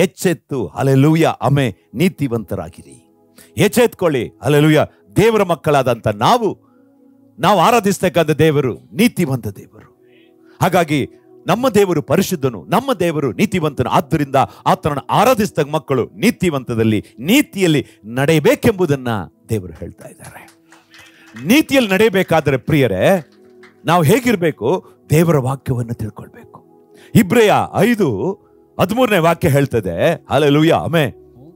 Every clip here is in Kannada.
ಎಚ್ಚೆತ್ತು ಹಲ್ಲೆಲೂಯ ಆಮೆ ನೀತಿವಂತರಾಗಿರಿ. ಎಚ್ಚೆತ್ಕೊಳ್ಳಿ ಹಲ್ಲೆಲೂಯ. ದೇವರ ಮಕ್ಕಳಾದಂತ ನಾವು ಆರಾಧಿಸ್ತಕ್ಕಂಥ ದೇವರು ನೀತಿವಂತ ದೇವರು. ಹಾಗಾಗಿ ನಮ್ಮ ದೇವರು ಪರಿಶುದ್ಧನು, ನಮ್ಮ ದೇವರು ನೀತಿವಂತನು. ಆದ್ದರಿಂದ ಆತನನ್ನು ಆರಾಧಿಸಿದ ಮಕ್ಕಳು ನೀತಿಯಲ್ಲಿ ನಡೆಯಬೇಕೆಂಬುದನ್ನ ದೇವರು ಹೇಳ್ತಾ ಇದ್ದಾರೆ. ನೀತಿಯಲ್ಲಿ ನಡೆಯಬೇಕಾದರೆ ಪ್ರಿಯರೇ, ನಾವು ಹೇಗಿರ್ಬೇಕು? ದೇವರ ವಾಕ್ಯವನ್ನು ತಿಳ್ಕೊಳ್ಬೇಕು. ಇಬ್ರಿಯ 5:13 ವಾಕ್ಯ ಹೇಳ್ತದೆ ಹಲ್ಲೆಲೂಯ ಆಮೆ.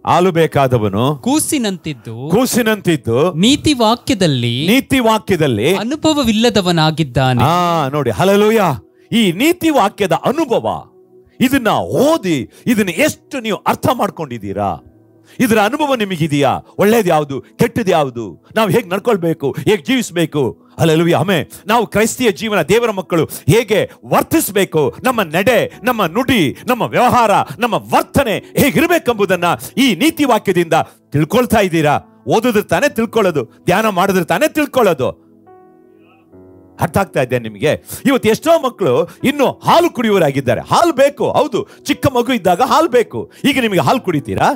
ಹಾಲು ಬೇಕಾದವನು ಕೂಸಿನಂತಿದ್ದು ನೀತಿ ವಾಕ್ಯದಲ್ಲಿ ಅನುಭವವಿಲ್ಲದವನಾಗಿದ್ದಾನೆ. ನೋಡಿ ಹಲ್ಲೆಲೂಯ. ಈ ನೀತಿ ವಾಕ್ಯದ ಅನುಭವ, ಇದನ್ನ ಓದಿ ಇದನ್ನ ಎಷ್ಟು ನೀವು ಅರ್ಥ ಮಾಡ್ಕೊಂಡಿದ್ದೀರಾ? ಇದರ ಅನುಭವ ನಿಮಗಿದೆಯಾ? ಒಳ್ಳೇದು ಯಾವುದು, ಕೆಟ್ಟದ್ದು ಯಾವುದು, ನಾವು ಹೇಗೆ ನಡ್ಕೊಳ್ಬೇಕು, ಹೇಗೆ ಜೀವಿಸಬೇಕು? ಹಲ್ಲೆಲೂಯಾ ಆಮೆ. ನಾವು ಕ್ರೈಸ್ತಿಯ ಜೀವನ, ದೇವರ ಮಕ್ಕಳು ಹೇಗೆ ವರ್ತಿಸಬೇಕು, ನಮ್ಮ ನಡೆ, ನಮ್ಮ ನುಡಿ, ನಮ್ಮ ವ್ಯವಹಾರ, ನಮ್ಮ ವರ್ತನೆ ಹೇಗಿರ್ಬೇಕೆಂಬುದನ್ನ ಈ ನೀತಿ ವಾಕ್ಯದಿಂದ ತಿಳ್ಕೊಳ್ತಾ ಇದ್ದೀರಾ? ಓದಿದ್ರೆ ತಾನೇ ತಿಳ್ಕೊಳ್ಳೋದು, ಧ್ಯಾನ ಮಾಡಿದ್ರೆ ತಾನೇ ತಿಳ್ಕೊಳ್ಳೋದು. ಅರ್ಥ ಆಗ್ತಾ ಇದೆ ನಿಮಗೆ? ಇವತ್ತು ಎಷ್ಟೋ ಮಕ್ಕಳು ಇನ್ನು ಹಾಲು ಕುಡಿಯುವರಾಗಿದ್ದಾರೆ. ಹಾಲು ಬೇಕು, ಹೌದು, ಚಿಕ್ಕ ಮಗು ಇದ್ದಾಗ ಹಾಲು ಬೇಕು. ಈಗ ನಿಮಗೆ ಹಾಲು ಕುಡಿತೀರಾ?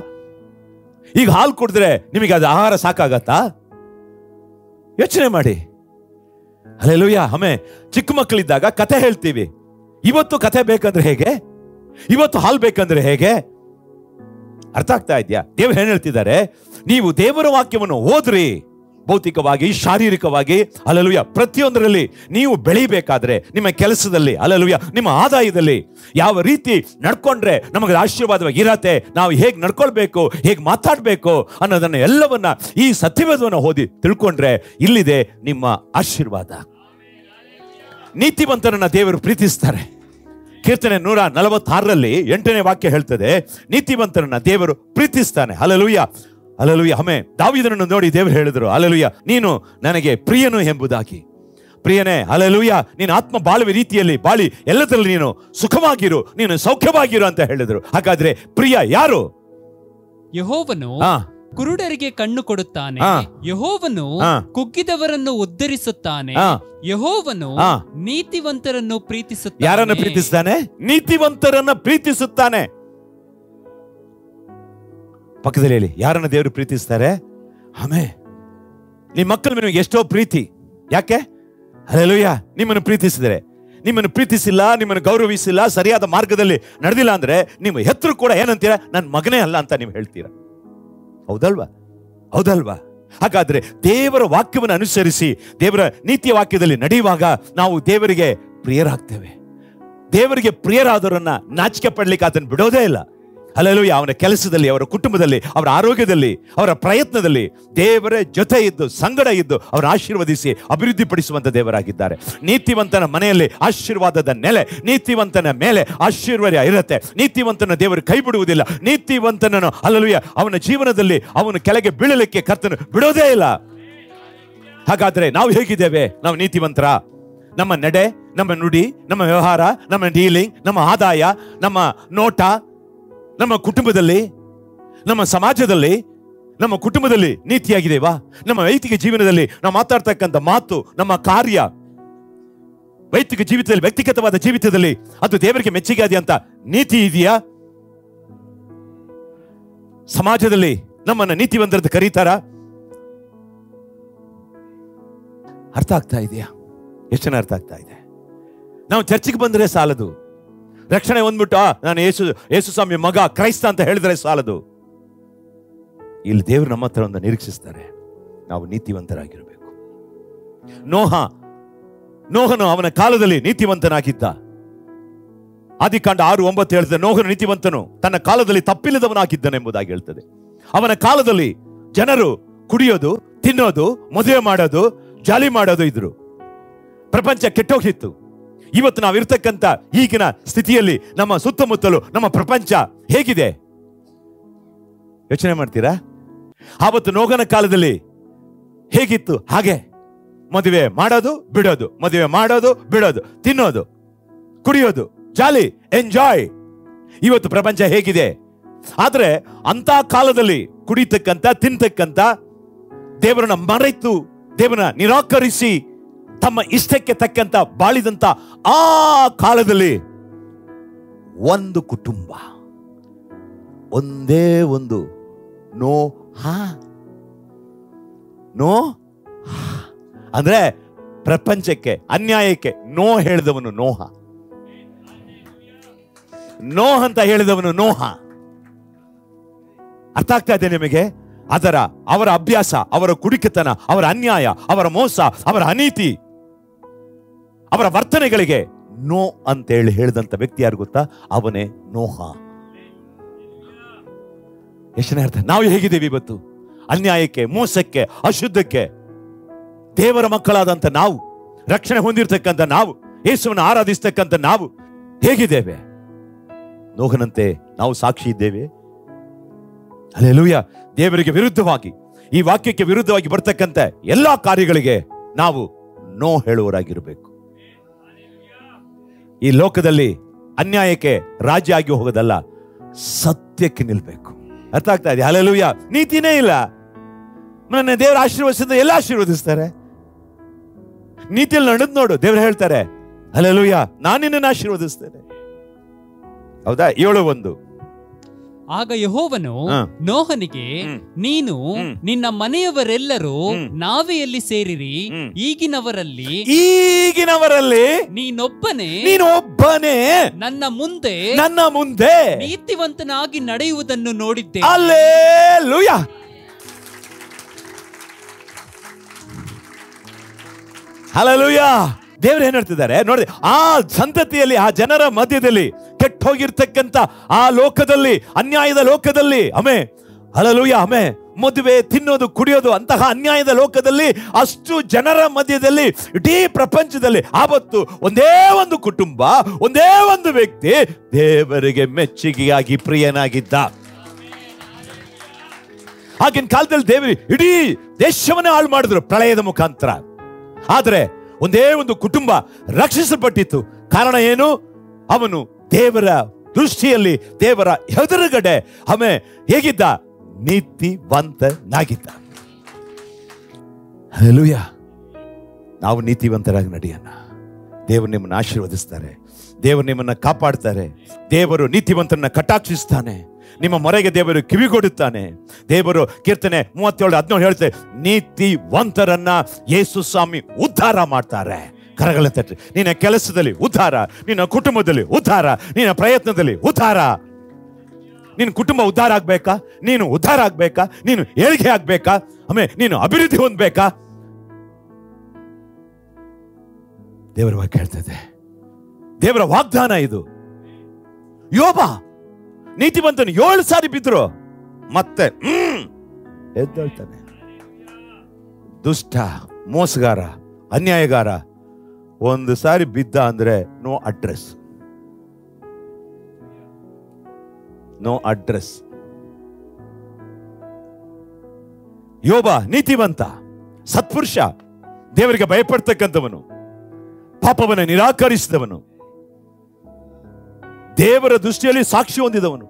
ಈಗ ಹಾಲು ಕುಡಿದ್ರೆ ನಿಮಗೆ ಅದು ಆಹಾರ ಸಾಕಾಗತ್ತಾ? ಯೋಚನೆ ಮಾಡಿ. ಹಲ್ಲೆಲೂಯಾ ಆಮೆ. ಚಿಕ್ಕ ಮಕ್ಕಳಿದ್ದಾಗ ಕತೆ ಹೇಳ್ತೀವಿ. ಇವತ್ತು ಕತೆ ಬೇಕಂದ್ರೆ ಹೇಗೆ? ಇವತ್ತು ಹಾಲು ಬೇಕಂದ್ರೆ ಹೇಗೆ? ಅರ್ಥ ಆಗ್ತಾ ಇದೆಯಾ? ದೇವರು ಏನ್ ಹೇಳ್ತಿದ್ದಾರೆ? ನೀವು ದೇವರ ವಾಕ್ಯವನ್ನು ಓದ್ರಿ, ಭೌತಿಕವಾಗಿ, ಶಾರೀರಿಕವಾಗಿ, ಹಲ್ಲೆಲೂಯಾ, ಪ್ರತಿಯೊಂದರಲ್ಲಿ ನೀವು ಬೆಳಿಬೇಕಾದ್ರೆ, ನಿಮ್ಮ ಕೆಲಸದಲ್ಲಿ, ಹಲ್ಲೆಲೂಯಾ, ನಿಮ್ಮ ಆದಾಯದಲ್ಲಿ ಯಾವ ರೀತಿ ನಡ್ಕೊಂಡ್ರೆ ನಮಗೆ ಆಶೀರ್ವಾದವಾಗಿ ಇರತ್ತೆ, ನಾವು ಹೇಗೆ ನಡ್ಕೊಳ್ಬೇಕು, ಹೇಗೆ ಮಾತಾಡಬೇಕು ಅನ್ನೋದನ್ನ ಎಲ್ಲವನ್ನ ಈ ಸತ್ಯವೇದವನ್ನು ಓದಿ ತಿಳ್ಕೊಂಡ್ರೆ ಇಲ್ಲಿದೆ ನಿಮ್ಮ ಆಶೀರ್ವಾದ. ನೀತಿವಂತರನ್ನ ದೇವರು ಪ್ರೀತಿಸ್ತಾರೆ. ಕೀರ್ತನೆ 146 8ನೇ ವಾಕ್ಯ ಹೇಳ್ತದೆ, ನೀತಿವಂತರನ್ನ ದೇವರು ಪ್ರೀತಿಸ್ತಾನೆ. ಹಲ್ಲೆಲೂಯಾ ಹಲ್ಲೆಲೂಯಾ ಆಮೆ. ದಾವೀದನನ್ನು ನೋಡಿ ದೇವರು ಹೇಳಿದ್ರು, ಹಲ್ಲೆಲೂಯಾ, ನೀನು ನನಗೆ ಪ್ರಿಯನು ಎಂಬುದಾಗಿ. ಪ್ರಿಯನೇ, ಹಲ್ಲೆಲೂಯಾ, ನೀನು ಆತ್ಮ ಬಾಳುವ ರೀತಿಯಲ್ಲಿ ಬಾಳಿ ಎಲ್ಲದರಲ್ಲಿ ನೀನು ಸುಖವಾಗಿರು, ನೀನು ಸೌಖ್ಯವಾಗಿರು ಅಂತ ಹೇಳಿದ್ರು. ಹಾಗಾದ್ರೆ ಪ್ರಿಯ ಯಾರು? ಯೆಹೋವನು ಕುರುಡರಿಗೆ ಕಣ್ಣು ಕೊಡುತ್ತಾನೆ, ಯೆಹೋವನು ಕುಗ್ಗಿದವರನ್ನು ಉದ್ಧರಿಸುತ್ತಾನೆ, ಯೆಹೋವನು ನೀತಿವಂತರನ್ನು ಪ್ರೀತಿಸುತ್ತಾನೆ. ಯಾರನ್ನು ಪ್ರೀತಿಸ್ತಾನೆ? ನೀತಿವಂತರನ್ನ ಪ್ರೀತಿಸುತ್ತಾನೆ. ಪಕ್ಕದಲ್ಲಿ ಹೇಳಿ, ಯಾರನ್ನ ದೇವರು ಪ್ರೀತಿಸ್ತಾರೆ? ಆಮೇ. ನಿಮ್ಮ ಮಕ್ಕಳ ಮೇಲೆ ಎಷ್ಟೋ ಪ್ರೀತಿ. ಯಾಕೆ? ಹಲ್ಲೆಲೂಯಾ. ನಿಮ್ಮನ್ನು ಪ್ರೀತಿಸಿದರೆ, ನಿಮ್ಮನ್ನು ಪ್ರೀತಿಸಿಲ್ಲ, ನಿಮ್ಮನ್ನು ಗೌರವಿಸಿಲ್ಲ, ಸರಿಯಾದ ಮಾರ್ಗದಲ್ಲಿ ನಡೆದಿಲ್ಲ ಅಂದ್ರೆ ನಿಮ್ಮ ಹೆತ್ತರು ಕೂಡ ಏನಂತೀರಾ? ನನ್ನ ಮಗನೇ ಅಲ್ಲ ಅಂತ ನೀವು ಹೇಳ್ತೀರಾ. ಹೌದಲ್ವಾ? ಹೌದಲ್ವಾ? ಹಾಗಾದ್ರೆ ದೇವರ ವಾಕ್ಯವನ್ನು ಅನುಸರಿಸಿ ದೇವರ ನೀತಿಯ ವಾಕ್ಯದಲ್ಲಿ ನಡೆಯುವಾಗ ನಾವು ದೇವರಿಗೆ ಪ್ರಿಯರಾಗ್ತೇವೆ. ದೇವರಿಗೆ ಪ್ರಿಯರಾದವರನ್ನ ನಾಚಿಕೆ ಪಡ್ಲಿಕ್ಕೆ ಆತನ ಬಿಡೋದೇ ಇಲ್ಲ. ಹಲ್ಲೆಲೂಯಾ. ಅವನ ಕೆಲಸದಲ್ಲಿ, ಅವರ ಕುಟುಂಬದಲ್ಲಿ, ಅವರ ಆರೋಗ್ಯದಲ್ಲಿ, ಅವರ ಪ್ರಯತ್ನದಲ್ಲಿ ದೇವರ ಜೊತೆ ಇದ್ದು, ಸಂಗಡ ಇದ್ದು ಅವರ ಆಶೀರ್ವದಿಸಿ ಅಭಿವೃದ್ಧಿಪಡಿಸುವಂತ ದೇವರಾಗಿದ್ದಾರೆ. ನೀತಿವಂತನ ಮನೆಯಲ್ಲಿ ಆಶೀರ್ವಾದದ ನೆಲೆ, ನೀತಿವಂತನ ಮೇಲೆ ಆಶೀರ್ವಾದ ಇರುತ್ತೆ. ನೀತಿವಂತನ ದೇವರು ಕೈ ಬಿಡುವುದಿಲ್ಲ. ನೀತಿವಂತನನ್ನು ಹಲ್ಲೆಲೂಯಾ ಅವನ ಜೀವನದಲ್ಲಿ ಅವನು ಕೆಳಗೆ ಬೀಳಲಿಕ್ಕೆ ಕರ್ತನು ಬಿಡೋದೇ ಇಲ್ಲ. ಹಾಗಾದ್ರೆ ನಾವು ಹೇಗಿದ್ದೇವೆ? ನಾವು ನೀತಿವಂತರ? ನಮ್ಮ ನಡೆ, ನಮ್ಮ ನುಡಿ, ನಮ್ಮ ವ್ಯವಹಾರ, ನಮ್ಮ ಡೀಲಿಂಗ್, ನಮ್ಮ ಆದಾಯ, ನಮ್ಮ ನೋಟ, ನಮ್ಮ ಕುಟುಂಬದಲ್ಲಿ, ನಮ್ಮ ಸಮಾಜದಲ್ಲಿ, ನಮ್ಮ ಕುಟುಂಬದಲ್ಲಿ ನೀತಿಯಾಗಿದೆವಾ? ನಮ್ಮ ವೈಯಕ್ತಿಕ ಜೀವನದಲ್ಲಿ ನಾವು ಮಾತಾಡ್ತಕ್ಕಂಥ ಮಾತು, ನಮ್ಮ ಕಾರ್ಯ, ವೈಯಕ್ತಿಕ ಜೀವಿತದಲ್ಲಿ, ವ್ಯಕ್ತಿಗತವಾದ ಜೀವಿತದಲ್ಲಿ ಅದು ದೇವರಿಗೆ ಮೆಚ್ಚುಗೆ ಇದೆ ಅಂತ ನೀತಿ ಇದೆಯಾ? ಸಮಾಜದಲ್ಲಿ ನಮ್ಮನ್ನ ನೀತಿವಂತರಂತ ಕರೀತಾರ? ಅರ್ಥ ಆಗ್ತಾ ಇದೆಯಾ? ಎಷ್ಟು ಜನ ಅರ್ಥ ಆಗ್ತಾ ಇದೆ? ನಾವು ಚರ್ಚಿಗೆ ಬಂದ್ರೆ ಸಾಲದು. ರಕ್ಷಣೆ ಹೊಂದ್ಬಿಟ್ಟು ನಾನು ಯೇಸು ಸ್ವಾಮಿ ಮಗ, ಕ್ರೈಸ್ತ ಅಂತ ಹೇಳಿದ್ರೆ ಸಾಲದು. ಇಲ್ಲಿ ದೇವರು ನಮ್ಮ ಹತ್ರ ಒಂದು ನಿರೀಕ್ಷಿಸ್ತಾರೆ, ನಾವು ನೀತಿವಂತರಾಗಿರಬೇಕು. ನೋಹನು ಅವನ ಕಾಲದಲ್ಲಿ ನೀತಿವಂತನಾಗಿದ್ದ. ಆದಿಕಾಂಡ 6:9 ಹೇಳ್ತದೆ, ನೋಹನು ನೀತಿವಂತನು, ತನ್ನ ಕಾಲದಲ್ಲಿ ತಪ್ಪಿಲ್ಲದವನಾಗಿದ್ದನೆಂಬುದಾಗಿ ಹೇಳ್ತದೆ. ಅವನ ಕಾಲದಲ್ಲಿ ಜನರು ಕುಡಿಯೋದು, ತಿನ್ನೋದು, ಮದುವೆ ಮಾಡೋದು, ಜಾಲಿ ಮಾಡೋದು ಇದ್ರು. ಪ್ರಪಂಚ ಕೆಟ್ಟೋಗಿತ್ತು. ಇವತ್ತು ನಾವಿರ್ತಕ್ಕಂಥ ಈಗಿನ ಸ್ಥಿತಿಯಲ್ಲಿ ನಮ್ಮ ಸುತ್ತಮುತ್ತಲು ನಮ್ಮ ಪ್ರಪಂಚ ಹೇಗಿದೆ ಯೋಚನೆ ಮಾಡ್ತೀರಾ? ಆವತ್ತು ನೋಹನ ಕಾಲದಲ್ಲಿ ಹೇಗಿತ್ತು ಹಾಗೆ ಮದುವೆ ಮಾಡೋದು ಬಿಡೋದು, ಮದುವೆ ಮಾಡೋದು ಬಿಡೋದು, ತಿನ್ನೋದು, ಕುಡಿಯೋದು, ಜಾಲಿ, ಎಂಜಾಯ್. ಇವತ್ತು ಪ್ರಪಂಚ ಹೇಗಿದೆ? ಆದ್ರೆ ಅಂತ ಕಾಲದಲ್ಲಿ ಕುಡಿತಕ್ಕಂಥ, ತಿಂತಕ್ಕಂಥ, ದೇವರನ್ನ ಮರೆತು, ದೇವರನ್ನ ನಿರಾಕರಿಸಿ ತಮ್ಮ ಇಷ್ಟಕ್ಕೆ ತಕ್ಕಂತ ಬಾಳಿದಂತ ಆ ಕಾಲದಲ್ಲಿ ಒಂದು ಕುಟುಂಬ, ಒಂದೇ ಒಂದು ನೋಹ. ಅಂದ್ರೆ ಪ್ರಪಂಚಕ್ಕೆ, ಅನ್ಯಾಯಕ್ಕೆ ನೋ ಹೇಳಿದವನು ನೋಹ. ನೋಹ ಅಂತ ಹೇಳಿದವನು ನೋಹ. ಅರ್ಥ ಆಗ್ತಾ ಇದೆ ನಿಮಗೆ? ಅವರ ಅಭ್ಯಾಸ, ಅವರ ಕುಡಿಕತನ, ಅವರ ಅನ್ಯಾಯ, ಅವರ ಮೋಸ, ಅವರ ಅನೀತಿ, ಅವರ ವರ್ತನೆಗಳಿಗೆ ನೋ ಅಂತೇಳಿ ಹೇಳಿದಂತ ವ್ಯಕ್ತಿ ಯಾರು ಗೊತ್ತಾ? ಅವನೇ ನೋಹ. ಎಷ್ಟನೇ ಅರ್ಥ? ನಾವು ಹೇಗಿದ್ದೀವಿ ಇವತ್ತು? ಅನ್ಯಾಯಕ್ಕೆ, ಮೋಸಕ್ಕೆ, ಅಶುದ್ಧಕ್ಕೆ ದೇವರ ಮಕ್ಕಳಾದಂತ ನಾವು, ರಕ್ಷಣೆ ಹೊಂದಿರತಕ್ಕಂಥ ನಾವು, ಯೇಸುವನ್ನು ಆರಾಧಿಸ್ತಕ್ಕಂಥ ನಾವು ಹೇಗಿದ್ದೇವೆ? ನೋಹನಂತೆ ನಾವು ಸಾಕ್ಷಿ ಇದ್ದೇವೆ. ಹಲ್ಲೆಲೂಯ. ದೇವರಿಗೆ ವಿರುದ್ಧವಾಗಿ, ಈ ವಾಕ್ಯಕ್ಕೆ ವಿರುದ್ಧವಾಗಿ ಬರ್ತಕ್ಕಂಥ ಎಲ್ಲಾ ಕಾರ್ಯಗಳಿಗೆ ನಾವು ನೋ ಹೇಳುವವರಾಗಿರಬೇಕು. ಈ ಲೋಕದಲ್ಲಿ ಅನ್ಯಾಯಕ್ಕೆ ರಾಜ್ಯ ಆಗಿ ಹೋಗೋದಲ್ಲ, ಸತ್ಯಕ್ಕೆ ನಿಲ್ಬೇಕು. ಅರ್ಥ ಆಗ್ತಾ ಇದೆ? ಹಲ್ಲೆಲೂಯ. ನೀತಿನೇ ಇಲ್ಲ. ನನ್ನ ದೇವರ ಆಶೀರ್ವದಿಸಿದ ಎಲ್ಲ ಆಶೀರ್ವದಿಸ್ತಾರೆ. ನೀತಿಯಲ್ಲಿ ನಡೆದು ನೋಡು, ದೇವರು ಹೇಳ್ತಾರೆ ಹಲ್ಲೆಲೂಯ, ನಾನು ನಿನ್ನನ್ನು ಆಶೀರ್ವದಿಸ್ತೇನೆ. ಹೌದಾ? 7:1. ಆಗ ಯೆಹೋವನು ನೋಹನಿಗೆ, ನೀನು ನಿನ್ನ ಮನೆಯವರೆಲ್ಲರೂ ನಾವೆಯಲ್ಲಿ ಸೇರಿರಿ, ಈಗಿನವರಲ್ಲಿ ನೀನೊಬ್ಬನೇ ನನ್ನ ಮುಂದೆ ನೀತಿವಂತನಾಗಿ ನಡೆಯುವುದನ್ನು ನೋಡಿದ್ದೆ. ಹಲ್ಲೆಲೂಯ. ಹಲ್ಲೆಲೂಯ. ದೇವರು ಏನ್ ಹೇಳ್ತಿದ್ದಾರೆ ನೋಡಿ, ಆ ಸಂತತಿಯಲ್ಲಿ, ಆ ಜನರ ಮಧ್ಯದಲ್ಲಿ, ಕೆಟ್ಟ ಹೋಗಿರ್ತಕ್ಕಂಥ ಆ ಲೋಕದಲ್ಲಿ, ಅನ್ಯಾಯದ ಲೋಕದಲ್ಲಿ, ಹಲ್ಲೆಲೂಯ, ಮದುವೆ, ತಿನ್ನೋದು, ಕುಡಿಯೋದು, ಅಂತಹ ಅನ್ಯಾಯದ ಲೋಕದಲ್ಲಿ, ಅಷ್ಟು ಜನರ ಮಧ್ಯದಲ್ಲಿ, ಇಡೀ ಪ್ರಪಂಚದಲ್ಲಿ ಆವತ್ತು ಒಂದೇ ಒಂದು ಕುಟುಂಬ, ಒಂದೇ ಒಂದು ವ್ಯಕ್ತಿ ದೇವರಿಗೆ ಮೆಚ್ಚುಗೆಯಾಗಿ ಪ್ರಿಯನಾಗಿದ್ದ. ಆಗಿನ ಕಾಲದಲ್ಲಿ ದೇವರು ಇಡೀ ದೇಶವನ್ನೇ ಹಾಳು ಮಾಡಿದ್ರು ಪ್ರಳಯದ ಮುಖಾಂತರ. ಆದರೆ ಒಂದೇ ಒಂದು ಕುಟುಂಬ ರಕ್ಷಿಸಲ್ಪಟ್ಟಿತ್ತು. ಕಾರಣ ಏನು? ಅವನು ದೇವರ ದೃಷ್ಟಿಯಲ್ಲಿ, ದೇವರ ಎದುರುಗಡೆ ಹೇಗಿದ್ದ? ನೀತಿವಂತನಾಗಿದ್ದ. ಹಲ್ಲೆಲೂಯ. ನಾವು ನೀತಿವಂತರಾಗಿ ನಡೆಯೋಣ. ದೇವರು ನಿಮ್ಮನ್ನು ಆಶೀರ್ವದಿಸ್ತಾರೆ, ದೇವರು ನಿಮ್ಮನ್ನು ಕಾಪಾಡ್ತಾರೆ, ದೇವರು ನೀತಿವಂತರನ್ನ ಕಟಾಕ್ಷಿಸ್ತಾನೆ, ನಿಮ್ಮ ಮೊರೆಗೆ ದೇವರು ಕಿವಿಗೊಡುತ್ತಾನೆ. ದೇವರು ಕೀರ್ತನೆ 37:17 ಹೇಳ್ತಾರೆ, ನೀತಿವಂತರನ್ನ ಯೇಸು ಸ್ವಾಮಿ ಉದ್ಧಾರ ಮಾಡ್ತಾರೆ. ಕರಗಳ ತಟ್ಟಿ. ನಿನ್ನ ಕೆಲಸದಲ್ಲಿ ಉದ್ಧಾರ, ನಿನ್ನ ಕುಟುಂಬದಲ್ಲಿ ಉದ್ಧಾರ, ನಿನ್ನ ಪ್ರಯತ್ನದಲ್ಲಿ ಉದ್ಧಾರ. ನಿನ್ನ ಕುಟುಂಬ ಉದ್ಧಾರ ಆಗ್ಬೇಕಾ? ನೀನು ಉದ್ಧಾರ ಆಗ್ಬೇಕಾ? ನೀನು ಏಳಿಗೆ ಆಗ್ಬೇಕಾ? ನೀನು ಅಭಿವೃದ್ಧಿ ಹೊಂದಬೇಕಾ? ದೇವರ ವಾಕ್ಯ ಹೇಳ್ತದೆ, ದೇವರ ವಾಗ್ದಾನ ಇದು. ಯೋಬ ನೀತಿವಂತನು 7 ಸಾರಿ ಬಿದ್ರು, ಮತ್ತೆ ಎದ್ದೇಳ್ತಾನೆ. ದುಷ್ಟ, ಮೋಸಗಾರ, ಅನ್ಯಾಯಗಾರ ಒಂದು ಸಾರಿ ಬಿದ್ದ ಅಂದ್ರೆ ನೋ ಅಡ್ರೆಸ್. ಯೋಬ ನೀತಿವಂತ, ಸತ್ಪುರುಷ, ದೇವರಿಗೆ ಭಯಪಡ್ತಕ್ಕಂಥವನು, ಪಾಪವನ್ನು ನಿರಾಕರಿಸಿದವನು, ದೇವರ ದೃಷ್ಟಿಯಲ್ಲಿ ಸಾಕ್ಷಿ ಹೊಂದಿದವನು.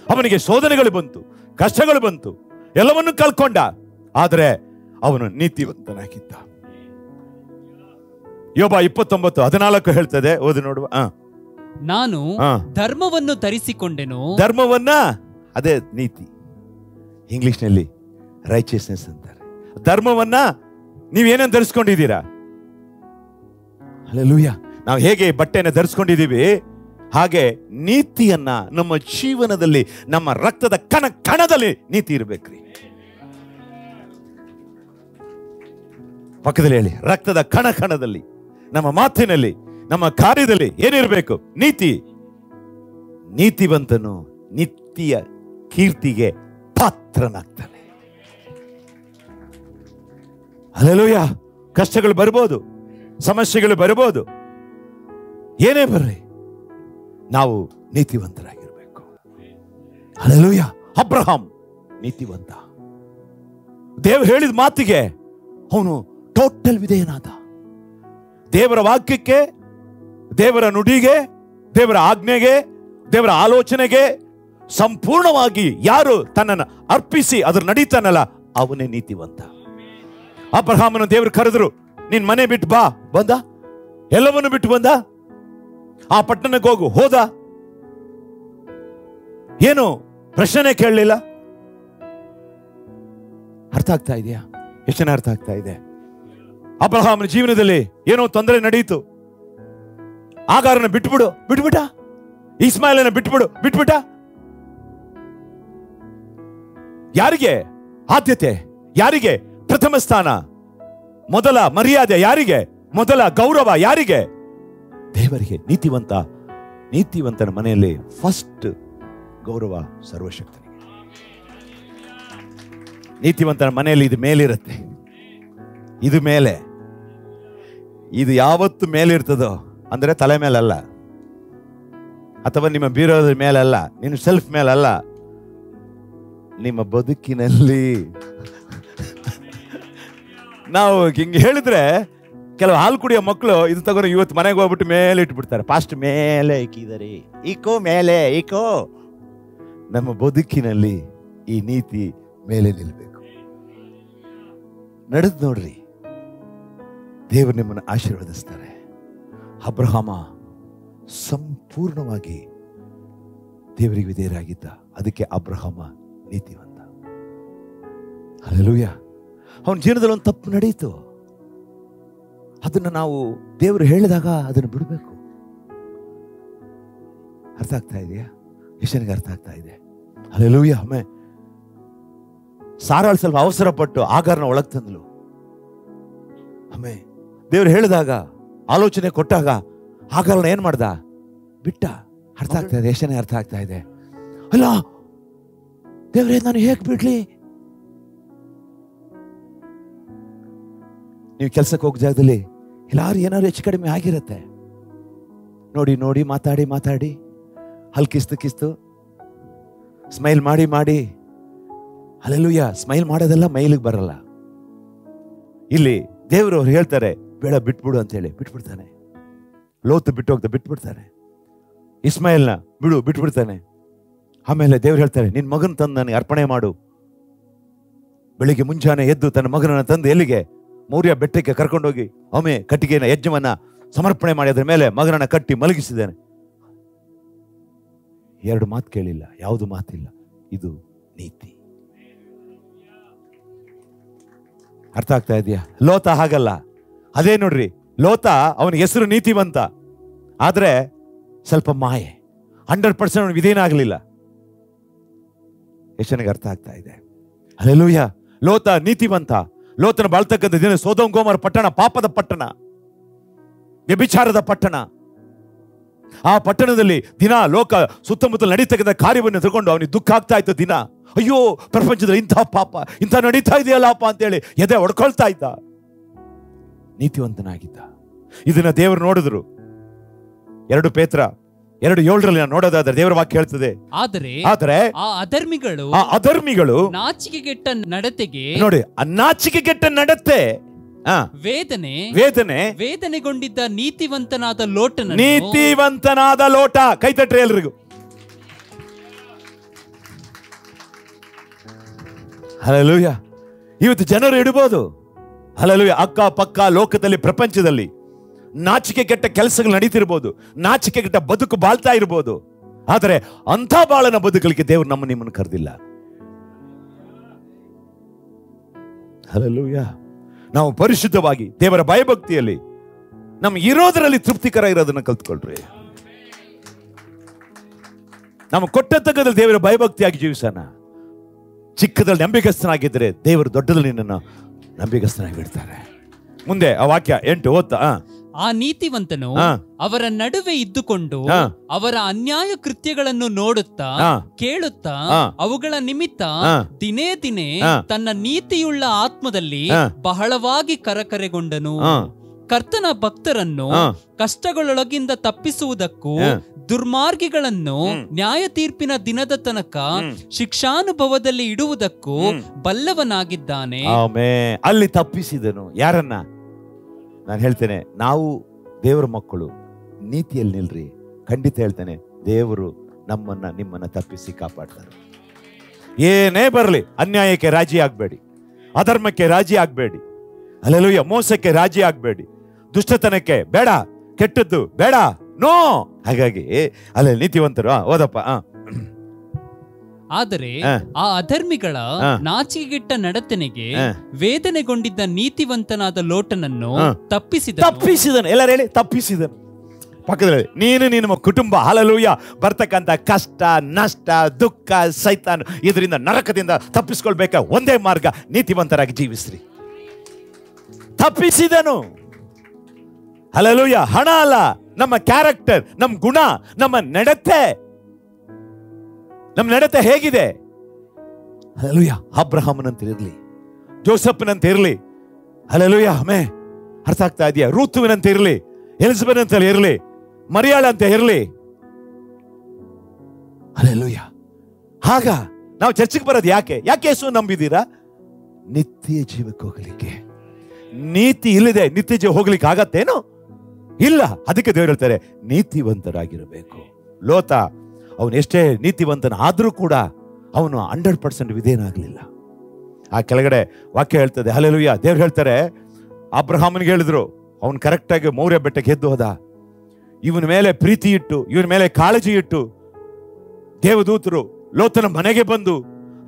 ಅವನಿಗೆ ಶೋಧನೆಗಳು ಬಂತು, ಕಷ್ಟಗಳು ಬಂತು, ಎಲ್ಲವನ್ನೂ ಕಳ್ಕೊಂಡ. ಆದರೆ ಅವನು ನೀತಿವಂತನಾಗಿದ್ದ. ಯೋಬ 29:14 ಹೇಳ್ತದೆ, ಓದಿ ನೋಡುವ. ನಾನು ಧರ್ಮವನ್ನು ಧರಿಸಿಕೊಂಡೆನು. ಧರ್ಮವನ್ನ, ಅದೇ ನೀತಿ, ಇಂಗ್ಲಿಷ್ ನಲ್ಲಿ ರೈಚಿಯಸ್ನೆಸ್ ಅಂತಾರೆ. ಧರ್ಮವನ್ನ ನೀವೇನೇನು ಧರಿಸ್ಕೊಂಡಿದ್ದೀರಾ? ಹಲ್ಲೆಲೂಯ. ನಾವು ಹೇಗೆ ಬಟ್ಟೆಯನ್ನು ಧರಿಸ್ಕೊಂಡಿದ್ದೀವಿ, ಹಾಗೆ ನೀತಿಯನ್ನ ನಮ್ಮ ಜೀವನದಲ್ಲಿ, ನಮ್ಮ ರಕ್ತದ ಕಣ ಕಣದಲ್ಲಿ ನೀತಿ ಇರಬೇಕ್ರಿ. ಪಕ್ಕದಲ್ಲಿ ಹೇಳಿ, ರಕ್ತದ ಕಣ ಕಣದಲ್ಲಿ, ನಮ್ಮ ಮಾತಿನಲ್ಲಿ, ನಮ್ಮ ಕಾರ್ಯದಲ್ಲಿ ಏನಿರಬೇಕು? ನೀತಿ. ನೀತಿವಂತನು ನಿತ್ಯ ಕೀರ್ತಿಗೆ ಪಾತ್ರನಾಗ್ತಾನೆ. ಹಲ್ಲೆಲೂಯ. ಕಷ್ಟಗಳು ಬರ್ಬೋದು, ಸಮಸ್ಯೆಗಳು ಬರ್ಬೋದು, ಏನೇ ಬರ್ರಿ, ನಾವು ನೀತಿವಂತರಾಗಿರ್ಬೇಕು. ಹಲ್ಲೆಲೂಯ. ಅಬ್ರಹಾಂ ನೀತಿವಂತ. ದೇವರು ಹೇಳಿದ ಮಾತಿಗೆ ಅವನು ಟೋಟಲ್ ವಿಧೇಯನಾದ. ದೇವರ ವಾಕ್ಯಕ್ಕೆ, ದೇವರ ನುಡಿಗೆ, ದೇವರ ಆಜ್ಞೆಗೆ, ದೇವರ ಆಲೋಚನೆಗೆ ಸಂಪೂರ್ಣವಾಗಿ ಯಾರು ತನ್ನನ್ನು ಅರ್ಪಿಸಿ ಅದ್ರ ನಡೀತಾನಲ್ಲ, ಅವನೇ ನೀತಿವಂತ. ಅಬ್ರಹಾಮನ ದೇವರು ಕರೆದ್ರು, ನಿನ್ ಮನೆ ಬಿಟ್ಟು ಬಾ. ಬಂದ, ಎಲ್ಲವನ್ನು ಬಿಟ್ಟು ಬಂದ. ಆ ಪಟ್ಟಣಕ್ಕೆ ಹೋಗು, ಹೋದ. ಏನು ಪ್ರಶ್ನೆ ಕೇಳಲಿಲ್ಲ. ಅರ್ಥ ಆಗ್ತಾ ಇದೆಯಾ? ಎಷ್ಟು ಜನ ಅರ್ಥ ಆಗ್ತಾ ಇದೆ? ಅಬ್ರಹಾಮನ ಜೀವನದಲ್ಲಿ ಏನೋ ತೊಂದರೆ ನಡೆಯಿತು. ಆಗಾರನ ಬಿಟ್ಬಿಟ್ಟ. ಇಸ್ಮಾಯಿಲನ ಬಿಟ್ಬಿಟ್ಟ. ಯಾರಿಗೆ ಆದ್ಯತೆ? ಯಾರಿಗೆ ಪ್ರಥಮ ಸ್ಥಾನ? ಮೊದಲ ಮರ್ಯಾದೆ ಯಾರಿಗೆ? ಮೊದಲ ಗೌರವ ಯಾರಿಗೆ? ದೇವರಿಗೆ. ನೀತಿವಂತನ ಮನೆಯಲ್ಲಿ ಫಸ್ಟ್ ಗೌರವ ಸರ್ವಶಕ್ತನಿಗೆ. ನೀತಿವಂತನ ಮನೆಯಲ್ಲಿ ಇದು ಮೇಲಿರುತ್ತೆ. ಇದು ಮೇಲೆ, ಇದು ಯಾವತ್ತು ಮೇಲಿರ್ತದೋ ಅಂದ್ರೆ ತಲೆ ಮೇಲಲ್ಲ, ಅಥವಾ ನಿಮ್ಮ ಬೀರೋದ ಮೇಲಲ್ಲ, ನಿನ್ನ ಸೆಲ್ಫ್ ಮೇಲಲ್ಲ, ನಿಮ್ಮ ಬದುಕಿನಲ್ಲಿ. ನಾವು ಹಿಂಗೆ ಹೇಳಿದ್ರೆ ಕೆಲವು ಹಾಲು ಕುಡಿಯೋ ಮಕ್ಕಳು ಇದು ತಗೊಂಡು ಇವತ್ತು ಮನೆಗೆ ಹೋಗ್ಬಿಟ್ಟು ಮೇಲೆ ಇಟ್ಬಿಡ್ತಾರೆ. ಪಾಸ್ಟ್ ಮೇಲೆ ಇಕ್ಕಿದ್ದಾರೆ, ಈಕೋ ಮೇಲೆ ಈಕೋ. ನಮ್ಮ ಬದುಕಿನಲ್ಲಿ ಈ ನೀತಿ ಮೇಲೆ ನಿಲ್ಬೇಕು. ನಡೆದು ನೋಡ್ರಿ, ದೇವರು ನಿಮ್ಮನ್ನು ಆಶೀರ್ವದಿಸ್ತಾರೆ. ಅಬ್ರಹಾಮ ಸಂಪೂರ್ಣವಾಗಿ ದೇವರಿಗೆ ವಿಧೇಯರಾಗಿದ್ದ. ಅದಕ್ಕೆ ಅಬ್ರಹಾಮ ನೀತಿವಂತ. ಹಲ್ಲೆಲೂಯಾ. ಅವನ ಜೀವನದಲ್ಲಿ ಒಂದು ತಪ್ಪು ನಡೆಯಿತು. ಅದನ್ನು ನಾವು ದೇವರು ಹೇಳಿದಾಗ ಅದನ್ನು ಬಿಡಬೇಕು. ಅರ್ಥ ಆಗ್ತಾ ಇದೆಯಾ? ಯಶನಿಗೆ ಅರ್ಥ ಆಗ್ತಾ ಇದೆ. ಹಲ್ಲೆಲೂಯಾ. ಸಾರಾಳು ಸ್ವಲ್ಪ ಅವಸರ ಪಟ್ಟು ಆಗಾರನ ಒಳಗೆ ತಂದಳು. ದೇವರು ಹೇಳಿದಾಗ, ಆಲೋಚನೆ ಕೊಟ್ಟಾಗ ಆಗಾರನ ಏನ್ ಮಾಡ್ದ? ಬಿಟ್ಟ. ಅರ್ಥ ಆಗ್ತಾ ಇದೆ? ಯಶನೇ ಅರ್ಥ ಆಗ್ತಾ ಇದೆ? ಅಲ್ಲ ದೇವರೇ, ನಾನು ಹೇಗೆ ಬಿಡ್ಲಿ? ನೀವು ಕೆಲ್ಸಕ್ಕೆ ಹೋಗೋ ಜಾಗದಲ್ಲಿ ಎಲ್ಲಾರು ಏನಾದ್ರು ಹೆಚ್ಚು ಕಡಿಮೆ ಆಗಿರುತ್ತೆ. ನೋಡಿ ಮಾತಾಡಿ ಹಲ್ ಕಿಸ್ತು ಸ್ಮೈಲ್ ಮಾಡಿ ಹಲ್ಲೆಲೂಯಾ. ಸ್ಮೈಲ್ ಮಾಡೋದೆಲ್ಲ ಮೈಲಿಗೆ ಬರಲ್ಲ. ಇಲ್ಲಿ ದೇವರು ಅವ್ರು ಹೇಳ್ತಾರೆ, ಬೇಡ ಬಿಟ್ಬಿಡು ಅಂತ ಹೇಳಿ ಬಿಟ್ಬಿಡ್ತಾನೆ. ಲೋತ್ ಬಿಟ್ಬಿಡ್ತಾನೆ. ಇಸ್ಮಾಯಿಲ್ನ ಬಿಟ್ಬಿಡ್ತಾನೆ. ಆಮೇಲೆ ದೇವ್ರು ಹೇಳ್ತಾರೆ, ನಿನ್ ಮಗನ ತಂದು ನನಗೆ ಅರ್ಪಣೆ ಮಾಡು. ಬೆಳಿಗ್ಗೆ ಮುಂಜಾನೆ ಎದ್ದು ತನ್ನ ಮಗನನ್ನ ತಂದು ಎಲ್ಲಿಗೆ? ಮೌರ್ಯ ಬೆಟ್ಟಕ್ಕೆ ಕರ್ಕೊಂಡೋಗಿ ಕಟ್ಟಿಗೆನ ಯಜ್ಞವನ್ನ ಸಮರ್ಪಣೆ ಮಾಡಿ ಅದ್ರ ಮೇಲೆ ಮಗನನ್ನ ಕಟ್ಟಿ ಮಲಗಿಸಿದ್ದೇನೆ. 2 ಮಾತು ಕೇಳಿಲ್ಲ, ಯಾವುದು ಮಾತಿಲ್ಲ. ಇದು ನೀತಿ. ಅರ್ಥ ಆಗ್ತಾ ಇದೆಯಾ? ಲೋತ ಹಾಗಲ್ಲ. ಅದೇ ನೋಡ್ರಿ, ಲೋತ ಅವನ ಹೆಸರು ನೀತಿವಂತ, ಆದ್ರೆ ಸ್ವಲ್ಪ ಮಾಯೆ. 100% ಅವನು ವಿಧೇಯನಾಗಲಿಲ್ಲ. ಯಶನಿಗೆ ಅರ್ಥ ಆಗ್ತಾ ಇದೆ? ಹಲ್ಲೆಲೂಯಾ. ಲೋತ ನೀತಿವಂತ. ಲೋತನ ಬಾಳ್ತಕ್ಕಂಥ ದಿನ ಸೊದೋಮ್ ಗೊಮೋರ ಪಟ್ಟಣ ಪಾಪದ ಪಟ್ಟಣ, ವ್ಯಭಿಚಾರದ ಪಟ್ಟಣ. ಆ ಪಟ್ಟಣದಲ್ಲಿ ದಿನ ಲೋಕ ಸುತ್ತಮುತ್ತಲು ನಡೀತಕ್ಕಂಥ ಕಾರ್ಯವನ್ನು ತಗೊಂಡು ಅವನಿಗೆ ದುಃಖ ಆಗ್ತಾ ಇತ್ತು. ದಿನ ಅಯ್ಯೋ, ಪ್ರಪಂಚದಲ್ಲಿ ಇಂಥ ಪಾಪ ಇಂಥ ನಡೀತಾ ಇದೆಯಲ್ಲಪ್ಪ ಅಂತೇಳಿ ಎದೆ ಹೊಡ್ಕೊಳ್ತಾ ಇದ್ದ. ನೀತಿವಂತನಾಗಿದ್ದ. ಇದನ್ನ ದೇವರು ನೋಡಿದ್ರು. 2 ಪೇತ್ರ 2:7 ನೋಡೋದಾದ್ರೆ ದೇವರ ವಾಕ್ಯ ಹೇಳ್ತದೆ, ಆದರೆ ಆ ಅಧರ್ಮಿಗಳು ನಾಚಿಕೆಗೆಟ್ಟ ನಡತೆಗೆ, ನೋಡಿ, ನಾಚಿಕೆಗೆಟ್ಟ ನಡತೆ, ವೇದನೆಗೊಂಡಿದ್ದ ನೀತಿವಂತನಾದ ಲೋಟ. ಕೈ ತಟ್ರಿ ಎಲ್ರಿಗೂ. ಹಲ್ಲೆಲೂಯಾ. ಇವತ್ತು ಜನರು ಇಡಬಹುದು. ಹಲ್ಲೆಲೂಯಾ. ಅಕ್ಕ ಪಕ್ಕ ಲೋಕದಲ್ಲಿ, ಪ್ರಪಂಚದಲ್ಲಿ ನಾಚಿಕೆ ಕೆಟ್ಟ ಕೆಲಸಗಳು ನಡೀತಿರ್ಬೋದು, ನಾಚಿಕೆ ಕೆಟ್ಟ ಬದುಕು ಬಾಳ್ತಾ ಇರ್ಬೋದು. ಆದರೆ ಅಂಥ ಬಾಳನ ಬದುಕಲಿಕ್ಕೆ ದೇವರು ನಿಮ್ಮನ್ನು ಕರೆದಿಲ್ಲ. ಹಲ್ಲೆಲೂಯಾ. ನಾವು ಪರಿಶುದ್ಧವಾಗಿ ದೇವರ ಭಯಭಕ್ತಿಯಲ್ಲಿ ನಮ್ಗೆ ಇರೋದರಲ್ಲಿ ತೃಪ್ತಿಕರ ಇರೋದನ್ನ ಕಲ್ತ್ಕೊಳ್ರಿ. ನಮ್ಮ ಕೊಟ್ಟತಕ್ಕದಲ್ಲಿ ದೇವರ ಭಯಭಕ್ತಿಯಾಗಿ ಜೀವಿಸೋಣ. ಚಿಕ್ಕದಲ್ಲಿ ನಂಬಿಕಸ್ಥನಾಗಿದ್ದರೆ ದೇವರು ದೊಡ್ಡದಲ್ಲಿ ನಿನ್ನನ್ನು ನಂಬಿಕಸ್ಥನಾಗಿ ಬಿಡ್ತಾರೆ. ಮುಂದೆ ಆ ವಾಕ್ಯ 8 ಓದ್ತಾ. ಆ ನೀತಿವಂತನು ಅವರ ನಡುವೆ ಇದ್ದುಕೊಂಡು ಅವರ ಅನ್ಯಾಯ ಕೃತ್ಯಗಳನ್ನು ನೋಡುತ್ತಾ ಕೇಳುತ್ತಾ ಅವುಗಳ ನಿಮಿತ್ತ ದಿನೇ ದಿನೇ ತನ್ನ ನೀತಿಯುಳ್ಳ ಆತ್ಮದಲ್ಲಿ ಬಹಳವಾಗಿ ಕರಕರೆಗೊಂಡನು. ಕರ್ತನ ಭಕ್ತರನ್ನು ಕಷ್ಟಗಳೊಳಗಿಂದ ತಪ್ಪಿಸುವುದಕ್ಕೂ ದುರ್ಮಾರ್ಗಿಗಳನ್ನು ನ್ಯಾಯ ತೀರ್ಪಿನ ದಿನದ ತನಕ ಶಿಕ್ಷಾನುಭವದಲ್ಲಿ ಇಡುವುದಕ್ಕೂ ಬಲ್ಲವನಾಗಿದ್ದಾನೆ. ಅಲ್ಲಿ ತಪ್ಪಿಸಿದನು. ಯಾರನ್ನ? ನಾನು ಹೇಳ್ತೇನೆ, ನಾವು ದೇವರ ಮಕ್ಕಳು ನೀತಿಯಲ್ಲಿ ನಿಲ್ರಿ. ಖಂಡಿತ ಹೇಳ್ತೇನೆ, ದೇವರು ನಿಮ್ಮನ್ನ ತಪ್ಪಿಸಿ ಕಾಪಾಡ್ತಾರೆ. ಏನೇ ಬರಲಿ, ಅನ್ಯಾಯಕ್ಕೆ ರಾಜಿ ಆಗ್ಬೇಡಿ, ಅಧರ್ಮಕ್ಕೆ ರಾಜಿ ಆಗ್ಬೇಡಿ, ಹಲ್ಲೆಲೂಯಾ, ಮೋಸಕ್ಕೆ ರಾಜಿ ಆಗ್ಬೇಡಿ, ದುಷ್ಟತನಕ್ಕೆ ಬೇಡ, ಕೆಟ್ಟದ್ದು ಬೇಡ, ನೋ. ಹಾಗಾಗಿ ಅಲ್ಲ ನೀತಿವಂತರು ಓದಪ್ಪ. ಆದರೆ ಆ ಅಧರ್ಮಿಗಳ ನಾಚಿಕೆಗೆಟ್ಟ ನಡತೆನೆಗೆ ವೇದನೆಗೊಂಡಿದ್ದ ನೀತಿವಂತನಾದ ಲೋಟನನ್ನು ತಪ್ಪಿಸಿದನು. ಎಲ್ಲರೂ ಹೇಳಿ, ತಪ್ಪಿಸಿದನು. ಪಕ್ಕದಲ್ಲಿ ನೀನು ನಿಮ್ಮ ಕುಟುಂಬ, ಹಲ್ಲೆಲೂಯಾ, ಬರ್ತಕ್ಕಂಥ ಕಷ್ಟ, ನಷ್ಟ, ದುಃಖ, ಸೈತಾನ್, ಇದರಿಂದ ನರಕದಿಂದ ತಪ್ಪಿಸ್ಕೊಳ್ಬೇಕ ಒಂದೇ ಮಾರ್ಗ, ನೀತಿವಂತರಾಗಿ ಜೀವಿಸ್ರಿ. ತಪ್ಪಿಸಿದನು. ಹಲ್ಲೆಲೂಯಾ. ಹಣ ಅಲ್ಲ, ನಮ್ಮ ಕ್ಯಾರೆಕ್ಟರ್, ನಮ್ಮ ಗುಣ, ನಮ್ಮ ನಡತೆ ಹೇಗಿದೆ? ಹಲ್ಲೆಲೂಯಾ. ಅಬ್ರಹಾಮನಂತ ಇರಲಿ, ಜೋಸಫ್ನಂತ ಇರಲಿ, ಹಲ್ಲೆಲೂಯಾ, ಆಮೇ, ಅರ್ಥ ಆಗ್ತಾ ಇದೆಯಾ? ರೂತುವಿನಂತ ಇರಲಿ, ಎಲಿಜಬೆತ್ ಅಂತ ಇರಲಿ, ಮರಿಯಾಳ ಅಂತ ಇರಲಿ, ಹಲ್ಲೆಲೂಯಾ. ಆಗ ನಾವು ಚರ್ಚಿಗೆ ಬರೋದು ಯಾಕೆ? ಯೇಸು ನಂಬಿದ್ದೀರಾ? ನಿತ್ಯ ಜೀವಕ್ಕೆ ಹೋಗಲಿಕ್ಕೆ. ನೀತಿ ಇಲ್ಲದೆ ನಿತ್ಯ ಜೀವ ಹೋಗ್ಲಿಕ್ಕೆ ಆಗತ್ತೇನು? ಇಲ್ಲ. ಅದಕ್ಕೆ ದೇವರು ಹೇಳ್ತಾರೆ ನೀತಿವಂತರಾಗಿರಬೇಕು. ಲೋತ ಅವನು ಎಷ್ಟೇ ನೀತಿವಂತನ ಆದ್ರೂ ಕೂಡ ಅವನು 100% ವಿಧೇಯನಾಗಲಿಲ್ಲ. ಆ ಕೆಳಗಡೆ ವಾಕ್ಯ ಹೇಳ್ತದೆ, ಹಲ್ಲೆಲೂಯಾ. ದೇವ್ರು ಹೇಳ್ತಾರೆ, ಅಬ್ರಹಾಮನಿಗೆ ಹೇಳಿದ್ರು, ಅವನು ಕರೆಕ್ಟಾಗಿ ಮೌರ್ಯ ಬೆಟ್ಟಕ್ಕೆ ಎದ್ದು ಹೋದ. ಇವನ ಮೇಲೆ ಪ್ರೀತಿ ಇಟ್ಟು, ಇವನ ಮೇಲೆ ಕಾಳಜಿ ಇಟ್ಟು ದೇವದೂತರು ಲೋತನ ಮನೆಗೆ ಬಂದು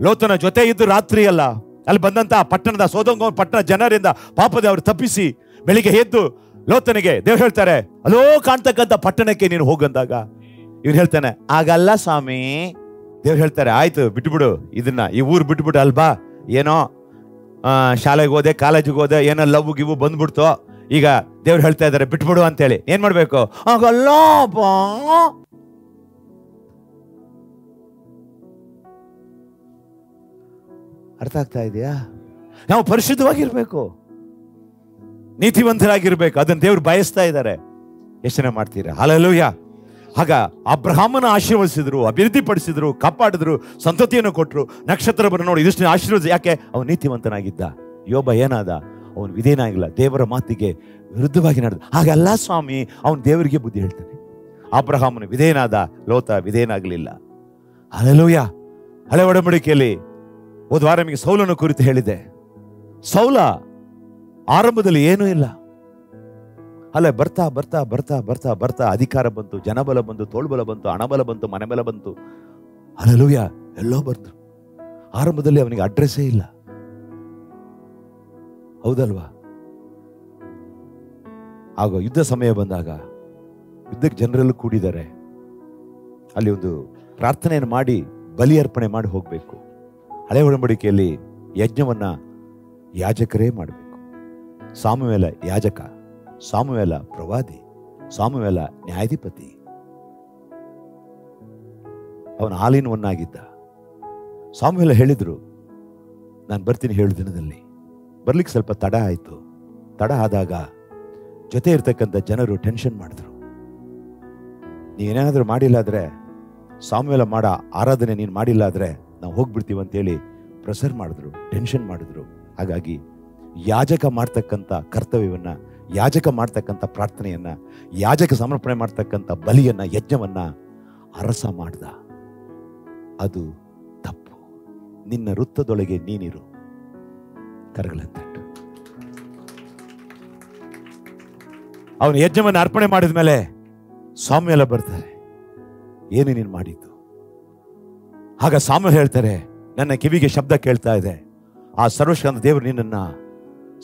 ಲೋತನ ಜೊತೆ ಇದ್ದು ರಾತ್ರಿ ಅಲ್ಲ, ಅಲ್ಲಿ ಬಂದಂತ ಪಟ್ಟಣದ ಸೊದೋಮ್ ಪಟ್ಟಣ ಜನರಿಂದ ಪಾಪದ ಅವರು ತಪ್ಪಿಸಿ ಬೆಳಿಗ್ಗೆ ಎದ್ದು ಲೋತನಿಗೆ ದೇವ್ರು ಹೇಳ್ತಾರೆ, ಅಲೋ ಕಾಣ್ತಕ್ಕಂಥ ಪಟ್ಟಣಕ್ಕೆ ನೀನು ಹೋಗಂದಾಗ ಇವನು ಹೇಳ್ತಾನೆ, ಆಗಲ್ಲ ಸ್ವಾಮಿ. ದೇವ್ರು ಹೇಳ್ತಾರೆ, ಆಯ್ತು ಬಿಟ್ಬಿಡು, ಇದನ್ನ ಈ ಊರು ಬಿಟ್ಬಿಡು ಅಲ್ಬಾ, ಏನೋ ಶಾಲೆಗೆ ಹೋದೆ, ಕಾಲೇಜಿಗೆ ಹೋದೆ, ಏನೋ ಲವ್ ಗಿವು ಬಂದ್ಬಿಡ್ತು, ಈಗ ದೇವ್ರು ಹೇಳ್ತಾ ಇದ್ದಾರೆ ಬಿಟ್ಬಿಡು ಅಂತೇಳಿ. ಏನ್ ಮಾಡ್ಬೇಕು? ಆಗಲ್ಲ. ಅರ್ಥ ಆಗ್ತಾ ಇದೆಯಾ? ನಾವು ಪರಿಶುದ್ಧವಾಗಿರ್ಬೇಕು, ನೀತಿವಂತರಾಗಿರ್ಬೇಕು. ಅದನ್ನ ದೇವ್ರು ಬಯಸ್ತಾ ಇದ್ದಾರೆ. ಯೋಚನೆ ಮಾಡ್ತೀರಾ? ಹಲ್ಲೆಲೂಯಾ. ಆಗ ಅಬ್ರಹಾಮನ ಆಶೀರ್ವದಿಸಿದ್ರು, ಅಭಿವೃದ್ಧಿ ಪಡಿಸಿದ್ರು, ಕಾಪಾಡಿದ್ರು, ಸಂತತಿಯನ್ನು ಕೊಟ್ಟರು, ನಕ್ಷತ್ರವನ್ನು ನೋಡಿ ಇದಿಷ್ಟು ಆಶೀರ್ವಾದ. ಯಾಕೆ? ಅವನು ನೀತಿವಂತನಾಗಿದ್ದ. ಯೋಬ ಏನಾದ? ಅವನು ವಿಧೇಯನಾಗಿಲ್ಲ, ದೇವರ ಮಾತಿಗೆ ವಿರುದ್ಧವಾಗಿ ನಡೆದ. ಹಾಗಲ್ಲ ಸ್ವಾಮಿ, ಅವನು ದೇವರಿಗೆ ಬುದ್ಧಿ ಹೇಳ್ತಾನೆ. ಅಬ್ರಹಾಮನು ವಿಧೇಯನಾದ, ಲೋತ ವಿಧೇಯನಾಗಲಿಲ್ಲ. ಹಲ್ಲೆಲೂಯಾ. ಹಳೆ ಒಡಂಬಡಿಕೆಯಲ್ಲಿ ಹೋದ ವಾರ ನಿಮಗೆ ಸೌಲನ ಕುರಿತು ಹೇಳಿದೆ. ಸೌಲ ಆರಂಭದಲ್ಲಿ ಏನೂ ಇಲ್ಲ, ಅಲ್ಲೇ ಬರ್ತಾ ಬರ್ತಾ ಬರ್ತಾ ಬರ್ತಾ ಬರ್ತಾ ಅಧಿಕಾರ ಬಂತು, ಜನಬಲ ಬಂತು, ತೋಳ್ಬಲ ಬಂತು, ಹಣಬಲ ಬಂತು, ಮನೆಬಲ ಬಂತು. ಹಲ್ಲೆಲೂಯಾ. ಎಲ್ಲೋ ಬಂತು. ಆರಂಭದಲ್ಲಿ ಅವನಿಗೆ ಅಡ್ರೆಸ್ಸೇ ಇಲ್ಲ. ಹೌದಲ್ವಾ? ಆಗ ಯುದ್ಧ ಸಮಯ ಬಂದಾಗ ಯುದ್ಧಕ್ಕೆ ಜನರೆಲ್ಲ ಕೂಡಿದ್ದಾರೆ. ಅಲ್ಲಿ ಒಂದು ಪ್ರಾರ್ಥನೆಯನ್ನು ಮಾಡಿ ಬಲಿ ಅರ್ಪಣೆ ಮಾಡಿ ಹೋಗಬೇಕು. ಹಳೆ ಒಡಂಬಡಿಕೆಯಲ್ಲಿ ಯಜ್ಞವನ್ನ ಯಾಜಕರೇ ಮಾಡಬೇಕು. ಸಾಮುವೇಲ ಯಾಜಕ, ಸಾಮುವೇಲ ಪ್ರವಾದಿ, ಸಾಮುವೇಲ ನ್ಯಾಯಾಧಿಪತಿ. ಅವನ ಹಾಲಿನ ಒನ್ನಾಗಿದ್ದ. ಸಾಮುವೇಲ ಹೇಳಿದ್ರು, ನಾನು ಬರ್ತೀನಿ 7 ದಿನದಲ್ಲಿ. ಬರ್ಲಿಕ್ಕೆ ಸ್ವಲ್ಪ ತಡ ಆಯ್ತು. ತಡ ಆದಾಗ ಜೊತೆ ಇರ್ತಕ್ಕಂಥ ಜನರು ಟೆನ್ಷನ್ ಮಾಡಿದ್ರು. ನೀನೇನಾದ್ರೂ ಮಾಡಿಲ್ಲ ಆದ್ರೆ, ಸಾಮುವೇಲ ಮಾಡ ಆರಾಧನೆ ನೀನು ಮಾಡಿಲ್ಲ ಆದ್ರೆ ನಾವು ಹೋಗ್ಬಿಡ್ತೀವಿ ಅಂತೇಳಿ ಪ್ರೆಸರ್ ಮಾಡಿದ್ರು, ಟೆನ್ಷನ್ ಮಾಡಿದ್ರು. ಹಾಗಾಗಿ ಯಾಜಕ ಮಾಡ್ತಕ್ಕಂಥ ಕರ್ತವ್ಯವನ್ನ, ಯಾಜಕ ಮಾಡ್ತಕ್ಕಂಥ ಪ್ರಾರ್ಥನೆಯನ್ನ, ಯಾಜಕ ಸಮರ್ಪಣೆ ಮಾಡ್ತಕ್ಕಂಥ ಬಲಿಯನ್ನ, ಯಜ್ಞವನ್ನ ಅರಸ ಮಾಡ್ದ. ಅದು ತಪ್ಪು. ನಿನ್ನ ವೃತ್ತದೊಳಗೆ ನೀನಿರು. ಕರಗಳಂತಟ್ಟು ಅವನು ಯಜ್ಞವನ್ನು ಅರ್ಪಣೆ ಮಾಡಿದ ಮೇಲೆ ಸಾಮ್ಯಲ ಬರ್ತಾರೆ, ಏನು ನೀನು ಮಾಡಿದ್ದು? ಆಗ ಸಾಮ್ಯಲ್ ಹೇಳ್ತಾರೆ, ನನ್ನ ಕಿವಿಗೆ ಶಬ್ದ ಕೇಳ್ತಾ ಇದೆ, ಆ ಸರ್ವಶ್ರೇಷ್ಠ ದೇವರು ನಿನ್ನನ್ನ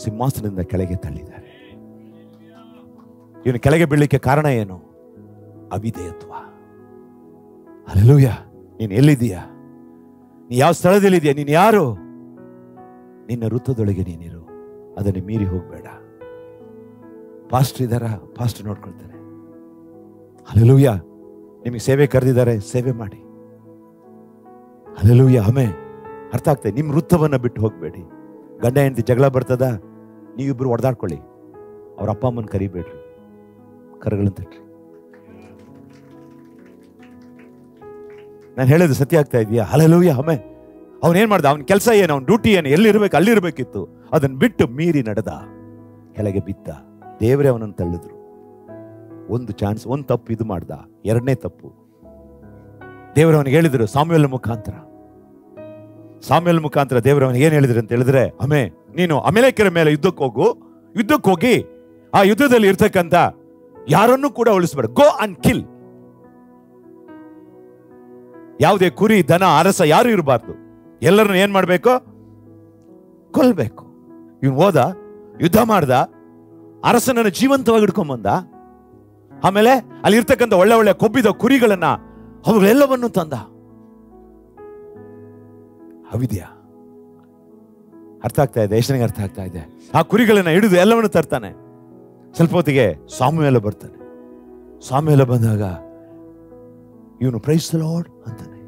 ಸಿಂಹಾಸನದಿಂದ ಕೆಳಗೆ ತಳ್ಳಿದ್ದಾರೆ. ಇವನು ಕೆಳಗೆ ಬೀಳಲಿಕ್ಕೆ ಕಾರಣ ಏನು? ಅವಿಧೇಯತ್ವ. ಹಲ್ಲೆಲೂಯಾ. ನೀನು ಎಲ್ಲಿದ್ದೀಯಾ? ನೀ ಯಾವ ಸ್ಥಳದಲ್ಲಿದೆಯಾ? ನೀನು ಯಾರು? ನಿನ್ನ ವೃತ್ತದೊಳಗೆ ನೀನಿರು, ಅದನ್ನು ಮೀರಿ ಹೋಗಬೇಡ. ಪಾಸ್ಟರ್ ಇದ್ದಾರಾ? ಪಾಸ್ಟರ್ ನೋಡ್ಕೊಳ್ತಾರೆ. ಹಲ್ಲೆಲೂಯಾ. ನಿಮಗೆ ಸೇವೆ ಕರೆದಿದ್ದಾರೆ, ಸೇವೆ ಮಾಡಿ. ಹಲ್ಲೆಲೂಯಾ. ಆಮೇ. ಅರ್ಥ ಆಗ್ತದೆ? ನಿಮ್ಮ ವೃತ್ತವನ್ನ ಬಿಟ್ಟು ಹೋಗಬೇಡಿ. ಗಂಡ ಹೆಂಡತಿ ಜಗಳ ಬರ್ತದ, ನೀವಿಬ್ರು ಹೊಡೆದಾಡ್ಕೊಳ್ಳಿ, ಅವ್ರ ಅಪ್ಪ ಅಮ್ಮನ ಕರಿಬೇಡ್ರಿ, ಕರಗಳನ್ನು ತಟ್ರಿ. ನಾನು ಹೇಳೋದು ಸತ್ಯ ಆಗ್ತಾ ಇದೆಯಾ? ಹಲ್ಲೆಲೂಯಾ. ಆಮೇ. ಅವನೇನ್ ಮಾಡ್ದ? ಅವನ ಕೆಲಸ ಏನು? ಅವನ ಡ್ಯೂಟಿ ಏನು? ಎಲ್ಲಿರ್ಬೇಕು ಅಲ್ಲಿರ್ಬೇಕಿತ್ತು. ಅದನ್ನ ಬಿಟ್ಟು ಮೀರಿ ನಡೆದ, ಕೆಳಗೆ ಬಿದ್ದ. ದೇವರೇ ಅವನನ್ನು ತಳ್ಳಿದ್ರು. ಒಂದು ಚಾನ್ಸ್, ಒಂದು ತಪ್ಪು ಇದು ಮಾಡ್ದ. ಎರಡನೇ ತಪ್ಪು ದೇವರು ಅವನಿಗೆ ಹೇಳಿದ್ರು ಸಾಮ್ಯಲ್ ಮುಖಾಂತರ ದೇವರು ಅವನಿಗೆ ಏನ್ ಹೇಳಿದ್ರು ಅಂತ ಹೇಳಿದ್ರೆ, ಆಮೇ, ನೀನು ಅಮೆಲೇಕ್ಯರ ಮೇಲೆ ಯುದ್ಧಕ್ಕೆ ಹೋಗಿ ಆ ಯುದ್ಧದಲ್ಲಿ ಇರ್ತಕ್ಕಂಥ ಯಾರನ್ನೂ ಕೂಡ ಉಳಿಸ್ಬೇಡ. Go and kill. ಯಾವುದೇ ಕುರಿ ದನ ಅರಸ ಯಾರು ಇರಬಾರ್ದು. ಎಲ್ಲರನ್ನು ಏನ್ ಮಾಡ್ಬೇಕು? ಕೊಲ್ಬೇಕು. ಇವನು ಹೋದ, ಯುದ್ಧ ಮಾಡ್ದ, ಅರಸನನ್ನು ಜೀವಂತವಾಗಿ ಹಿಡ್ಕೊಂಬಂದ. ಆಮೇಲೆ ಅಲ್ಲಿ ಇರ್ತಕ್ಕಂಥ ಒಳ್ಳೆ ಒಳ್ಳೆ ಕೊಬ್ಬಿದ ಕುರಿಗಳನ್ನ ಅವುಗಳೆಲ್ಲವನ್ನು ತಂದ. ಅವಿದ್ಯಾ ಅರ್ಥ ಆಗ್ತಾ ಇದೆ? ಎಷ್ಟು ಅರ್ಥ ಆಗ್ತಾ ಇದೆ? ಆ ಕುರಿಗಳನ್ನ ಹಿಡಿದು ಎಲ್ಲವನ್ನು ತರ್ತಾನೆ. ಸ್ವಲ್ಪ ಹೊತ್ತಿಗೆ ಸಾಮುವೇಲ ಬರ್ತಾನೆ. ಸಾಮುವೇಲ ಬಂದಾಗ ಇವನು ಪ್ರೈಸ್ ದಿ ಲಾರ್ಡ್ ಅಂತಾನೆ.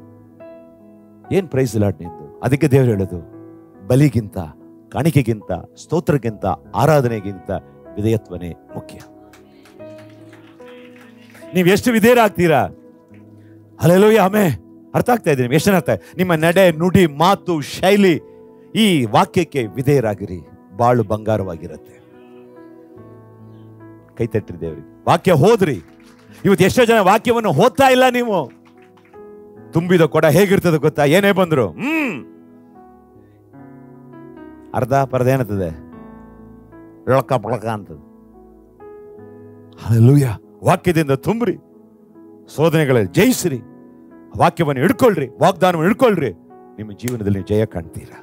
ಏನ್ ಪ್ರೈಸ್ ದಿ ಲಾರ್ಡ್ ನಿಂದು? ಅದಕ್ಕೆ ದೇವರು ಹೇಳೋದು, ಬಲಿಗಿಂತ, ಕಾಣಿಕೆಗಿಂತ, ಸ್ತೋತ್ರಕ್ಕಿಂತ, ಆರಾಧನೆಗಿಂತ ವಿಧೇಯತ್ವನೇ ಮುಖ್ಯ. ನೀವು ಎಷ್ಟು ವಿಧೇಯರಾಗ್ತೀರಾ? Hallelujah, amen. ಅರ್ಥ ಆಗ್ತಾ ಇದೆ? ಎಷ್ಟು ಅರ್ಥ? ನಿಮ್ಮ ನಡೆ, ನುಡಿ, ಮಾತು, ಶೈಲಿ ಈ ವಾಕ್ಯಕ್ಕೆ ವಿಧೇಯರಾಗಿರಿ, ಬಾಳು ಬಂಗಾರವಾಗಿರುತ್ತೆ. ಕೈ ತಟ್ಟಿರಿ ದೇವರಿಗೆ. ವಾಕ್ಯ ಹೋದ್ರಿ. ಇವತ್ತು ಎಷ್ಟೋ ಜನ ವಾಕ್ಯವನ್ನು ಓದ್ತಾ ಇಲ್ಲ. ನೀವು ತುಂಬಿದ ಕೊಡ ಹೇಗಿರ್ತದೆ ಗೊತ್ತಾ? ಏನೇ ಬಂದ್ರು ಅರ್ಧ ಪರ್ಧ ಏನತ್ತದೆ, ರೊಳಕ ಪಳಕ ಅಂತದ. ಹಲ್ಲೆಲೂಯಾ. ವಾಕ್ಯದಿಂದ ತುಂಬ್ರಿ, ಶೋಧನೆಗಳಲ್ಲಿ ಜಯಿಸ್ರಿ, ವಾಕ್ಯವನ್ನು ಹಿಡ್ಕೊಳ್ರಿ, ವಾಗ್ದಾನವನ್ನು ಹಿಡ್ಕೊಳ್ರಿ, ನಿಮ್ಮ ಜೀವನದಲ್ಲಿ ಜಯ ಕಾಣ್ತೀರಾ.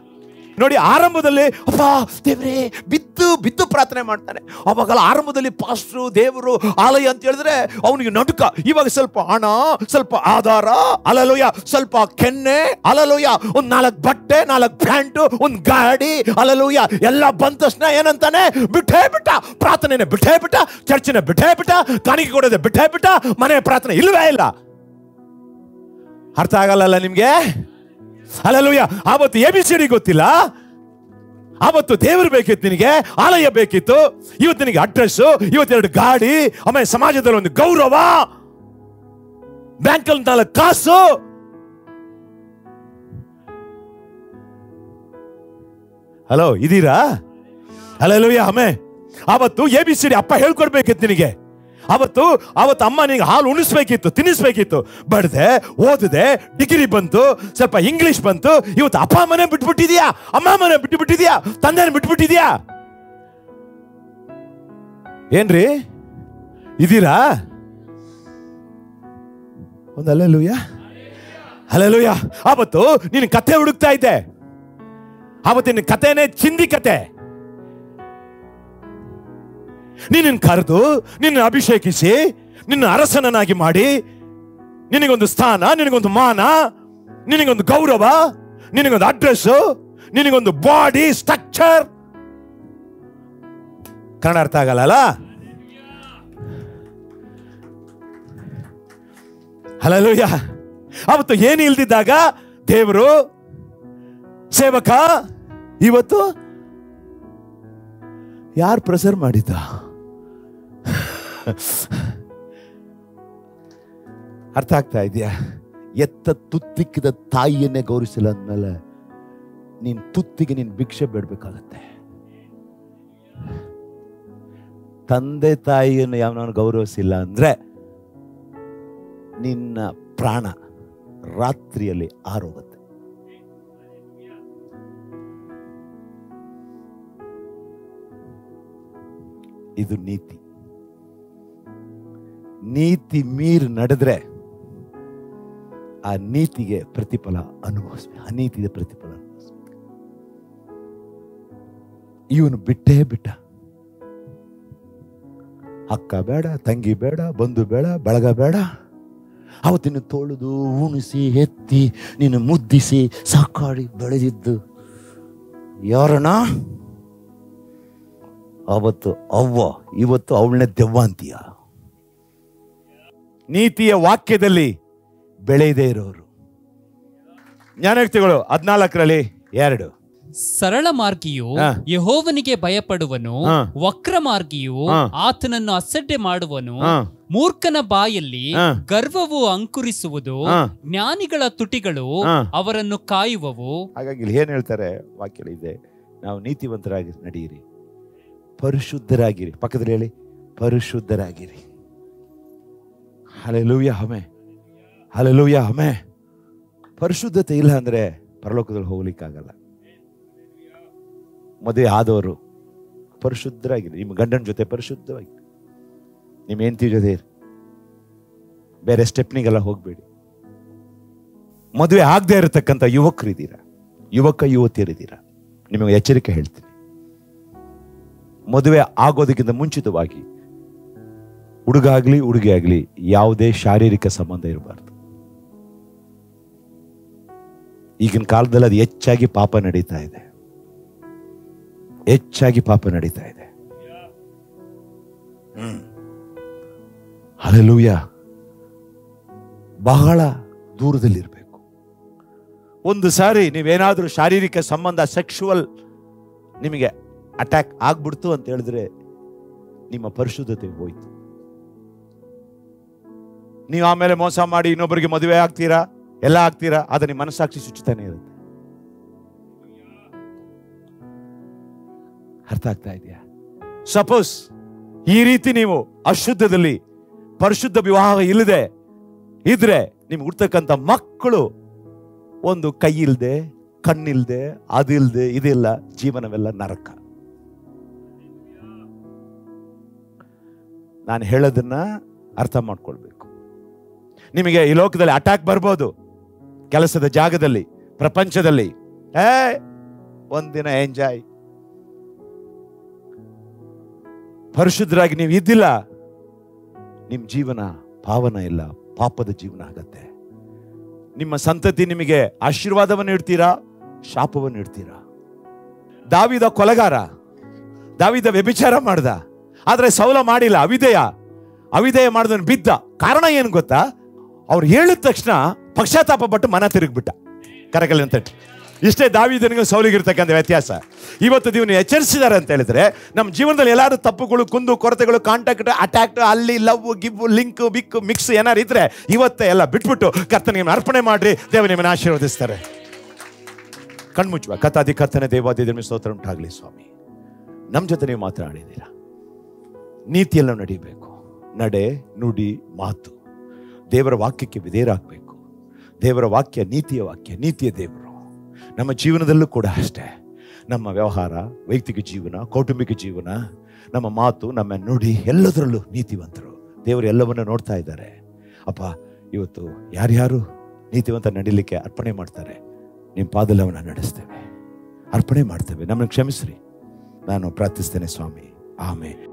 ನೋಡಿ, ಆರಂಭದಲ್ಲಿ ಅಪ್ಪ ದೇವರೇ ಬಿದ್ದು ಬಿದ್ದು ಪ್ರಾರ್ಥನೆ ಮಾಡ್ತಾನೆ. ಅವಾಗಲ್ಲ ಆರಂಭದಲ್ಲಿ ಪಾಸ್ಟ್ರು, ದೇವರು, ಆಲಯ ಅಂತ ಹೇಳಿದ್ರೆ ಅವನಿಗೆ ನಡುಕ. ಇವಾಗ ಸ್ವಲ್ಪ ಹಣ, ಸ್ವಲ್ಪ ಆಧಾರ, ಹಲ್ಲೆಲೂಯಾ, ಸ್ವಲ್ಪ ಕೆನ್ನೆ, ಹಲ್ಲೆಲೂಯಾ, ಒಂದ್ 4 ಬಟ್ಟೆ, 4 ಪ್ಯಾಂಟು, ಒಂದ್ ಗಾಡಿ, ಹಲ್ಲೆಲೂಯಾ, ಎಲ್ಲ ಬಂದ ತಕ್ಷಣ ಏನಂತಾನೆ? ಬಿಟ್ಟೇ ಬಿಟ್ಟ. ಪ್ರಾರ್ಥನೆನೇ ಬಿಟ್ಟೇ ಬಿಟ್ಟ, ಚರ್ಚಿನ ಬಿಟ್ಟೇ ಬಿಟ್ಟ, ಕಾಣಿಕೆ ಕೊಡೋದೆ ಬಿಟ್ಟೇ ಬಿಟ್ಟ, ಮನೆ ಪ್ರಾರ್ಥನೆ ಇಲ್ವೇ ಇಲ್ಲ. ಅರ್ಥ ಆಗಲ್ಲ ನಿಮ್ಗೆ? ಹಲ್ಲೆಲೂಯಾ. ಆವತ್ತು ABCD ಗೊತ್ತಿಲ್ಲ. ಆವತ್ತು ದೇವರು ಬೇಕಿತ್ತು, ನಿನಗೆ ಆಲಯ ಬೇಕಿತ್ತು. ಇವತ್ತು ನಿನಗೆ ಅಡ್ರೆಸ್, ಇವತ್ತೆರಡು ಗಾಡಿ, ಆಮೇಲೆ ಸಮಾಜದಲ್ಲಿ ಒಂದು ಗೌರವ, ಬ್ಯಾಂಕಲ್ಲಿ 4 ಕಾಸು. ಹಲೋ, ಇದೀರಾ? Hallelujah, amen. ಆವತ್ತು ABCD ಅಪ್ಪ ಹೇಳ್ಕೊಡ್ಬೇಕಿತ್ತು ನಿನಗೆ. ಅವತ್ತು ಅಮ್ಮ ನಿನಗೆ ಹಾಲು ಉಣಿಸ್ಬೇಕಿತ್ತು, ತಿನ್ನಿಸ್ಬೇಕಿತ್ತು. ಬಡ್ದೆ, ಓದಿದೆ, ಡಿಗ್ರಿ ಬಂತು, ಸ್ವಲ್ಪ ಇಂಗ್ಲಿಷ್ ಬಂತು. ಇವತ್ತು ಅಪ್ಪ ಮನೆ ಬಿಟ್ಬಿಟ್ಟಿದ್ಯಾ, ಅಮ್ಮ ಮನೆ ಬಿಟ್ಟುಬಿಟ್ಟಿದ್ಯಾ, ತಂದೆನ ಬಿಟ್ಬಿಟ್ಟಿದ್ಯಾ. ಏನ್ರಿ, ಇದೀರಾ? ಒಂದು ಹಲ್ಲೆಲೂಯಾ, ಹಲ್ಲೆಲೂಯಾ. ಆವತ್ತು ನೀನು ಕತೆ ಹುಡುಕ್ತಾ ಇದ್ದೆ. ಆವತ್ತಿನ ಕತೆನೇ ಚಿಂದಿ ಕತೆ. ನಿನ್ನ ಕರೆದು, ನಿನ್ನ ಅಭಿಷೇಕಿಸಿ, ನಿನ್ನ ಅರಸನನ್ನಾಗಿ ಮಾಡಿ, ನಿನಗೊಂದು ಸ್ಥಾನ, ನಿನಗೊಂದು ಮಾನ, ನಿನಗೊಂದು ಗೌರವ, ನಿನಗೊಂದು ಅಡ್ರೆಸ್, ನಿನಗೊಂದು ಬಾಡಿ ಸ್ಟ್ರಕ್ಚರ್. ಕನ್ನಡ ಅರ್ಥ ಆಗಲ್ಲ? ಹಲ್ಲೆಲೂಯಾ. ಅವತ್ತು ಏನು ಇಲ್ದಿದ್ದಾಗ ದೇವರು ಸೇವಕ. ಇವತ್ತು ಯಾರು ಪ್ರೆಸರ್ ಮಾಡಿದ್ದ? ಅರ್ಥ ಆಗ್ತಾ ಇದೆಯಾ? ಎತ್ತ ತುತ್ತಿಕ್ಕಿದ ತಾಯಿಯನ್ನೇ ಗೌರವಿಸಿಲ್ಲ ಅಂದ್ಮೇಲೆ ನೀನ್ ತುತ್ತಿಗೆ ನೀನ್ ಭಿಕ್ಷೆ ಬೇಡಬೇಕಾಗತ್ತೆ. ತಂದೆ ತಾಯಿಯನ್ನು ಯಾವನವನು ಗೌರವಿಸಿಲ್ಲ ಅಂದ್ರೆ ನಿನ್ನ ಪ್ರಾಣ ರಾತ್ರಿಯಲ್ಲಿ ಆರೋಗುತ್ತೆ. ಇದು ನೀತಿ. ನೀತಿ ಮೀರಿ ನಡೆದ್ರೆ ಆ ನೀತಿಗೆ ಪ್ರತಿಫಲ ಅನುಭವಿಸ್ಬೇಕು. ಅನೀತಿಗೆ ಪ್ರತಿಫಲ ಅನುಭವಿಸ್ಬೇಕು. ಇವನು ಬಿಟ್ಟೇ ಬಿಟ್ಟ. ಅಕ್ಕ ಬೇಡ, ತಂಗಿ ಬೇಡ, ಬಂಧು ಬೇಡ, ಬಳಗ ಬೇಡ. ಅವತ್ತಿನ ತೊಳೆದು ಉಣಿಸಿ ಎತ್ತಿ ನೀನು ಮುದ್ದಿಸಿ ಸಾಕಾಡಿ ಬೆಳೆದಿದ್ದು ಯಾರಣ್ಣ? ಅವತ್ತು ಅವ್ವ, ಇವತ್ತು ಅವಳನ್ನೇ ದೆವ್ವ ಅಂತೀಯ. ನೀತಿಯ ವಾಕ್ಯದಲ್ಲಿ ಬೆಳೆಯದೇ ಇರೋರು. ಜ್ಞಾನೋಕ್ತಿಗಳು 14:2. ಸರಳ ಮಾರ್ಗಿಯು ಯೆಹೋವನಿಗೆ ಭಯಪಡುವನು, ವಕ್ರ ಮಾರ್ಗಿಯು ಆತನನ್ನು ಅಸಡ್ಡೆ ಮಾಡುವನು. ಮೂರ್ಖನ ಬಾಯಲ್ಲಿ ಗರ್ವವು ಅಂಕುರಿಸುವುದು, ಜ್ಞಾನಿಗಳ ತುಟಿಗಳು ಅವರನ್ನು ಕಾಯುವವು. ಹಾಗಾಗಿ ಇಲ್ಲಿ ಏನ್ ಹೇಳ್ತಾರೆ ವಾಕ್ಯಗಳಿದೆ, ನಾವು ನೀತಿವಂತರಾಗಿ ನಡೆಯಿರಿ, ಪರಿಶುದ್ಧರಾಗಿರಿ. ಪಕ್ಕದಲ್ಲಿ ಹೇಳಿ, ಪರಿಶುದ್ಧರಾಗಿರಿ. Hallelujah, amen, hallelujah, amen. ಪರಿಶುದ್ಧತೆ ಇಲ್ಲ ಅಂದ್ರೆ ಪರಲೋಕದಲ್ಲಿ ಹೋಗ್ಲಿಕ್ಕಾಗಲ್ಲ. ಮದುವೆ ಆದವರು ಪರಿಶುದ್ಧರಾಗಿರಿ. ನಿಮ್ಮ ಗಂಡನ ಜೊತೆ ಪರಿಶುದ್ಧವಾಗಿರಿ, ನಿಮ್ಮ ಹೆಂಡತಿ ಜೊತೆ ಬೇರೆ ಸ್ಟೆಪ್ನಿಗೆಲ್ಲ ಹೋಗ್ಬೇಡಿ. ಮದುವೆ ಆಗದೆ ಇರತಕ್ಕಂಥ ಯುವಕರಿದ್ದೀರಾ, ಯುವಕ ಯುವತಿಯರಿದ್ದೀರಾ, ನಿಮಗೆ ಎಚ್ಚರಿಕೆ ಹೇಳ್ತೀನಿ. ಮದುವೆ ಆಗೋದಕ್ಕಿಂತ ಮುಂಚಿತವಾಗಿ ಹುಡುಗ ಆಗ್ಲಿ ಹುಡುಗಿ ಆಗ್ಲಿ ಯಾವುದೇ ಶಾರೀರಿಕ ಸಂಬಂಧ ಇರಬಾರ್ದು. ಈಗಿನ ಕಾಲದಲ್ಲಿ ಅದು ಹೆಚ್ಚಾಗಿ ಪಾಪ ನಡೀತಾ ಇದೆ, ಹೆಚ್ಚಾಗಿ ಪಾಪ ನಡೀತಾ ಇದೆ. ಹಲ್ಲೆಲೂಯ. ಬಹಳ ದೂರದಲ್ಲಿರಬೇಕು. ಒಂದು ಸಾರಿ ನೀವೇನಾದ್ರೂ ಶಾರೀರಿಕ ಸಂಬಂಧ ಸೆಕ್ಷುವಲ್ ನಿಮಗೆ ಅಟ್ಯಾಕ್ ಆಗ್ಬಿಡ್ತು ಅಂತ ಹೇಳಿದ್ರೆ ನಿಮ್ಮ ಪರಿಶುದ್ಧತೆ ಹೋಯ್ತು. ನೀವು ಆಮೇಲೆ ಮೋಸ ಮಾಡಿ ಇನ್ನೊಬ್ಬರಿಗೆ ಮದುವೆ ಆಗ್ತೀರಾ, ಎಲ್ಲ ಆಗ್ತೀರಾ, ಆದ್ರೆ ನಿಮ್ಮ ಮನಸ್ಸಾಕ್ಷಿ ಶುಚಿತಾನೆ ಇರುತ್ತೆ. ಅರ್ಥ ಆಗ್ತಾ ಇದೆಯಾ? ಸಪೋಸ್ ಈ ರೀತಿ ನೀವು ಅಶುದ್ಧದಲ್ಲಿ ಪರಿಶುದ್ಧ ವಿವಾಹ ಇಲ್ಲದೆ ಇದ್ರೆ ನಿಮ್ಗೆ ಹುಡ್ತಕ್ಕಂಥ ಮಕ್ಕಳು ಒಂದು ಕೈ ಇಲ್ದೆ, ಕಣ್ಣಿಲ್ದೆ, ಅದಿಲ್ದೆ, ಇದಿಲ್ಲ, ಜೀವನವೆಲ್ಲ ನರಕ. ನಾನು ಹೇಳೋದನ್ನ ಅರ್ಥ ಮಾಡ್ಕೊಳ್ಬೇಕು. ನಿಮಗೆ ಈ ಲೋಕದಲ್ಲಿ ಅಟ್ಯಾಕ್ ಬರ್ಬೋದು, ಕೆಲಸದ ಜಾಗದಲ್ಲಿ, ಪ್ರಪಂಚದಲ್ಲಿ. ಒಂದಿನ ಎಂಜಾಯ್. ಪರಿಶುದ್ಧರಾಗಿ ನೀವು ಇದ್ದಿಲ್ಲ, ನಿಮ್ಮ ಜೀವನ ಪಾವನ ಇಲ್ಲ, ಪಾಪದ ಜೀವನ ಆಗತ್ತೆ. ನಿಮ್ಮ ಸಂತತಿ ನಿಮಗೆ ಆಶೀರ್ವಾದವನ್ನು ಇಡ್ತೀರಾ, ಶಾಪವನ್ನು ಇಡ್ತೀರಾ. ದಾವೀದ ಕೊಲೆಗಾರ, ದಾವೀದ ವ್ಯಭಿಚಾರ ಮಾಡ್ದ, ಆದ್ರೆ ಸೌಲ ಮಾಡಿಲ್ಲ. ಅವಿಧೇಯ ಮಾಡಿದವನು ಬಿದ್ದ. ಕಾರಣ ಏನು ಗೊತ್ತಾ? ಅವ್ರು ಹೇಳಿದ ತಕ್ಷಣ ಪಶ್ಚಾತ್ತಾಪ ಪಟ್ಟು ಮನ ತಿರುಗ್ಬಿಟ್ಟ. ಕರಕಲ್ಲಿ ಅಂತ ಇಷ್ಟೇ ದಾವೀದನಿಗೂ ಸೌಲಿಗಿರ್ತಕ್ಕಂಥ ವ್ಯತ್ಯಾಸ. ಇವತ್ತು ನೀವು ಎಚ್ಚರಿಸಿದ್ದಾರೆ ಅಂತ ಹೇಳಿದ್ರೆ, ನಮ್ಮ ಜೀವನದಲ್ಲಿ ಎಲ್ಲಾರು ತಪ್ಪುಗಳು, ಕುಂದು ಕೊರತೆಗಳು, ಕಾಂಟ್ಯಾಕ್ಟ್, ಅಟ್ಯಾಕ್ಟ್, ಅಲ್ಲಿ ಲವ್ ಗಿವ್ ಲಿಂಕ್ ಬಿಕ್ ಮಿಕ್ಸ್ ಏನಾರು ಇದ್ರೆ ಇವತ್ತೇ ಎಲ್ಲ ಬಿಟ್ಬಿಟ್ಟು ಕರ್ತನಿಗೆ ಅರ್ಪಣೆ ಮಾಡ್ರಿ. ದೇವ ನಿಮ್ಮನ್ನು ಆಶೀರ್ವದಿಸ್ತಾರೆ. ಕಣ್ಮುಚ್ಚುವ. ಕಥಾದಿ ಕರ್ತನೆ ದೇವಾದಿ ಸ್ತೋತ್ರ ಉಂಟಾಗ್ಲಿ ಸ್ವಾಮಿ. ನಮ್ಮ ಜೊತೆ ನೀವು ಮಾತನಾಡಿದ್ದೀರಾ. ನೀತಿಯೆಲ್ಲ ನಡೀಬೇಕು. ನಡೆ, ನುಡಿ, ಮಾತು ದೇವರ ವಾಕ್ಯಕ್ಕೆ ವಿಧೇಯರಾಗಬೇಕು. ದೇವರ ವಾಕ್ಯ ನೀತಿಯ ವಾಕ್ಯ, ನೀತಿಯ ದೇವರು. ನಮ್ಮ ಜೀವನದಲ್ಲೂ ಕೂಡ ಅಷ್ಟೇ. ನಮ್ಮ ವ್ಯವಹಾರ, ವೈಯಕ್ತಿಕ ಜೀವನ, ಕೌಟುಂಬಿಕ ಜೀವನ, ನಮ್ಮ ಮಾತು, ನಮ್ಮ ನುಡಿ ಎಲ್ಲದರಲ್ಲೂ ನೀತಿವಂತರು. ದೇವರು ಎಲ್ಲವನ್ನ ನೋಡ್ತಾ ಇದ್ದಾರೆ. ಅಪ್ಪ, ಇವತ್ತು ಯಾರ್ಯಾರು ನೀತಿವಂತ ನಡೀಲಿಕ್ಕೆ ಅರ್ಪಣೆ ಮಾಡ್ತಾರೆ, ನಿಮ್ಮ ಪಾದಲ್ಲವನ್ನ ನಡೆಸ್ತೇವೆ, ಅರ್ಪಣೆ ಮಾಡ್ತೇವೆ. ನಮ್ಮನ್ನು ಕ್ಷಮಿಸ್ರಿ. ನಾನು ಪ್ರಾರ್ಥಿಸ್ತೇನೆ ಸ್ವಾಮಿ. ಆಮೇಲೆ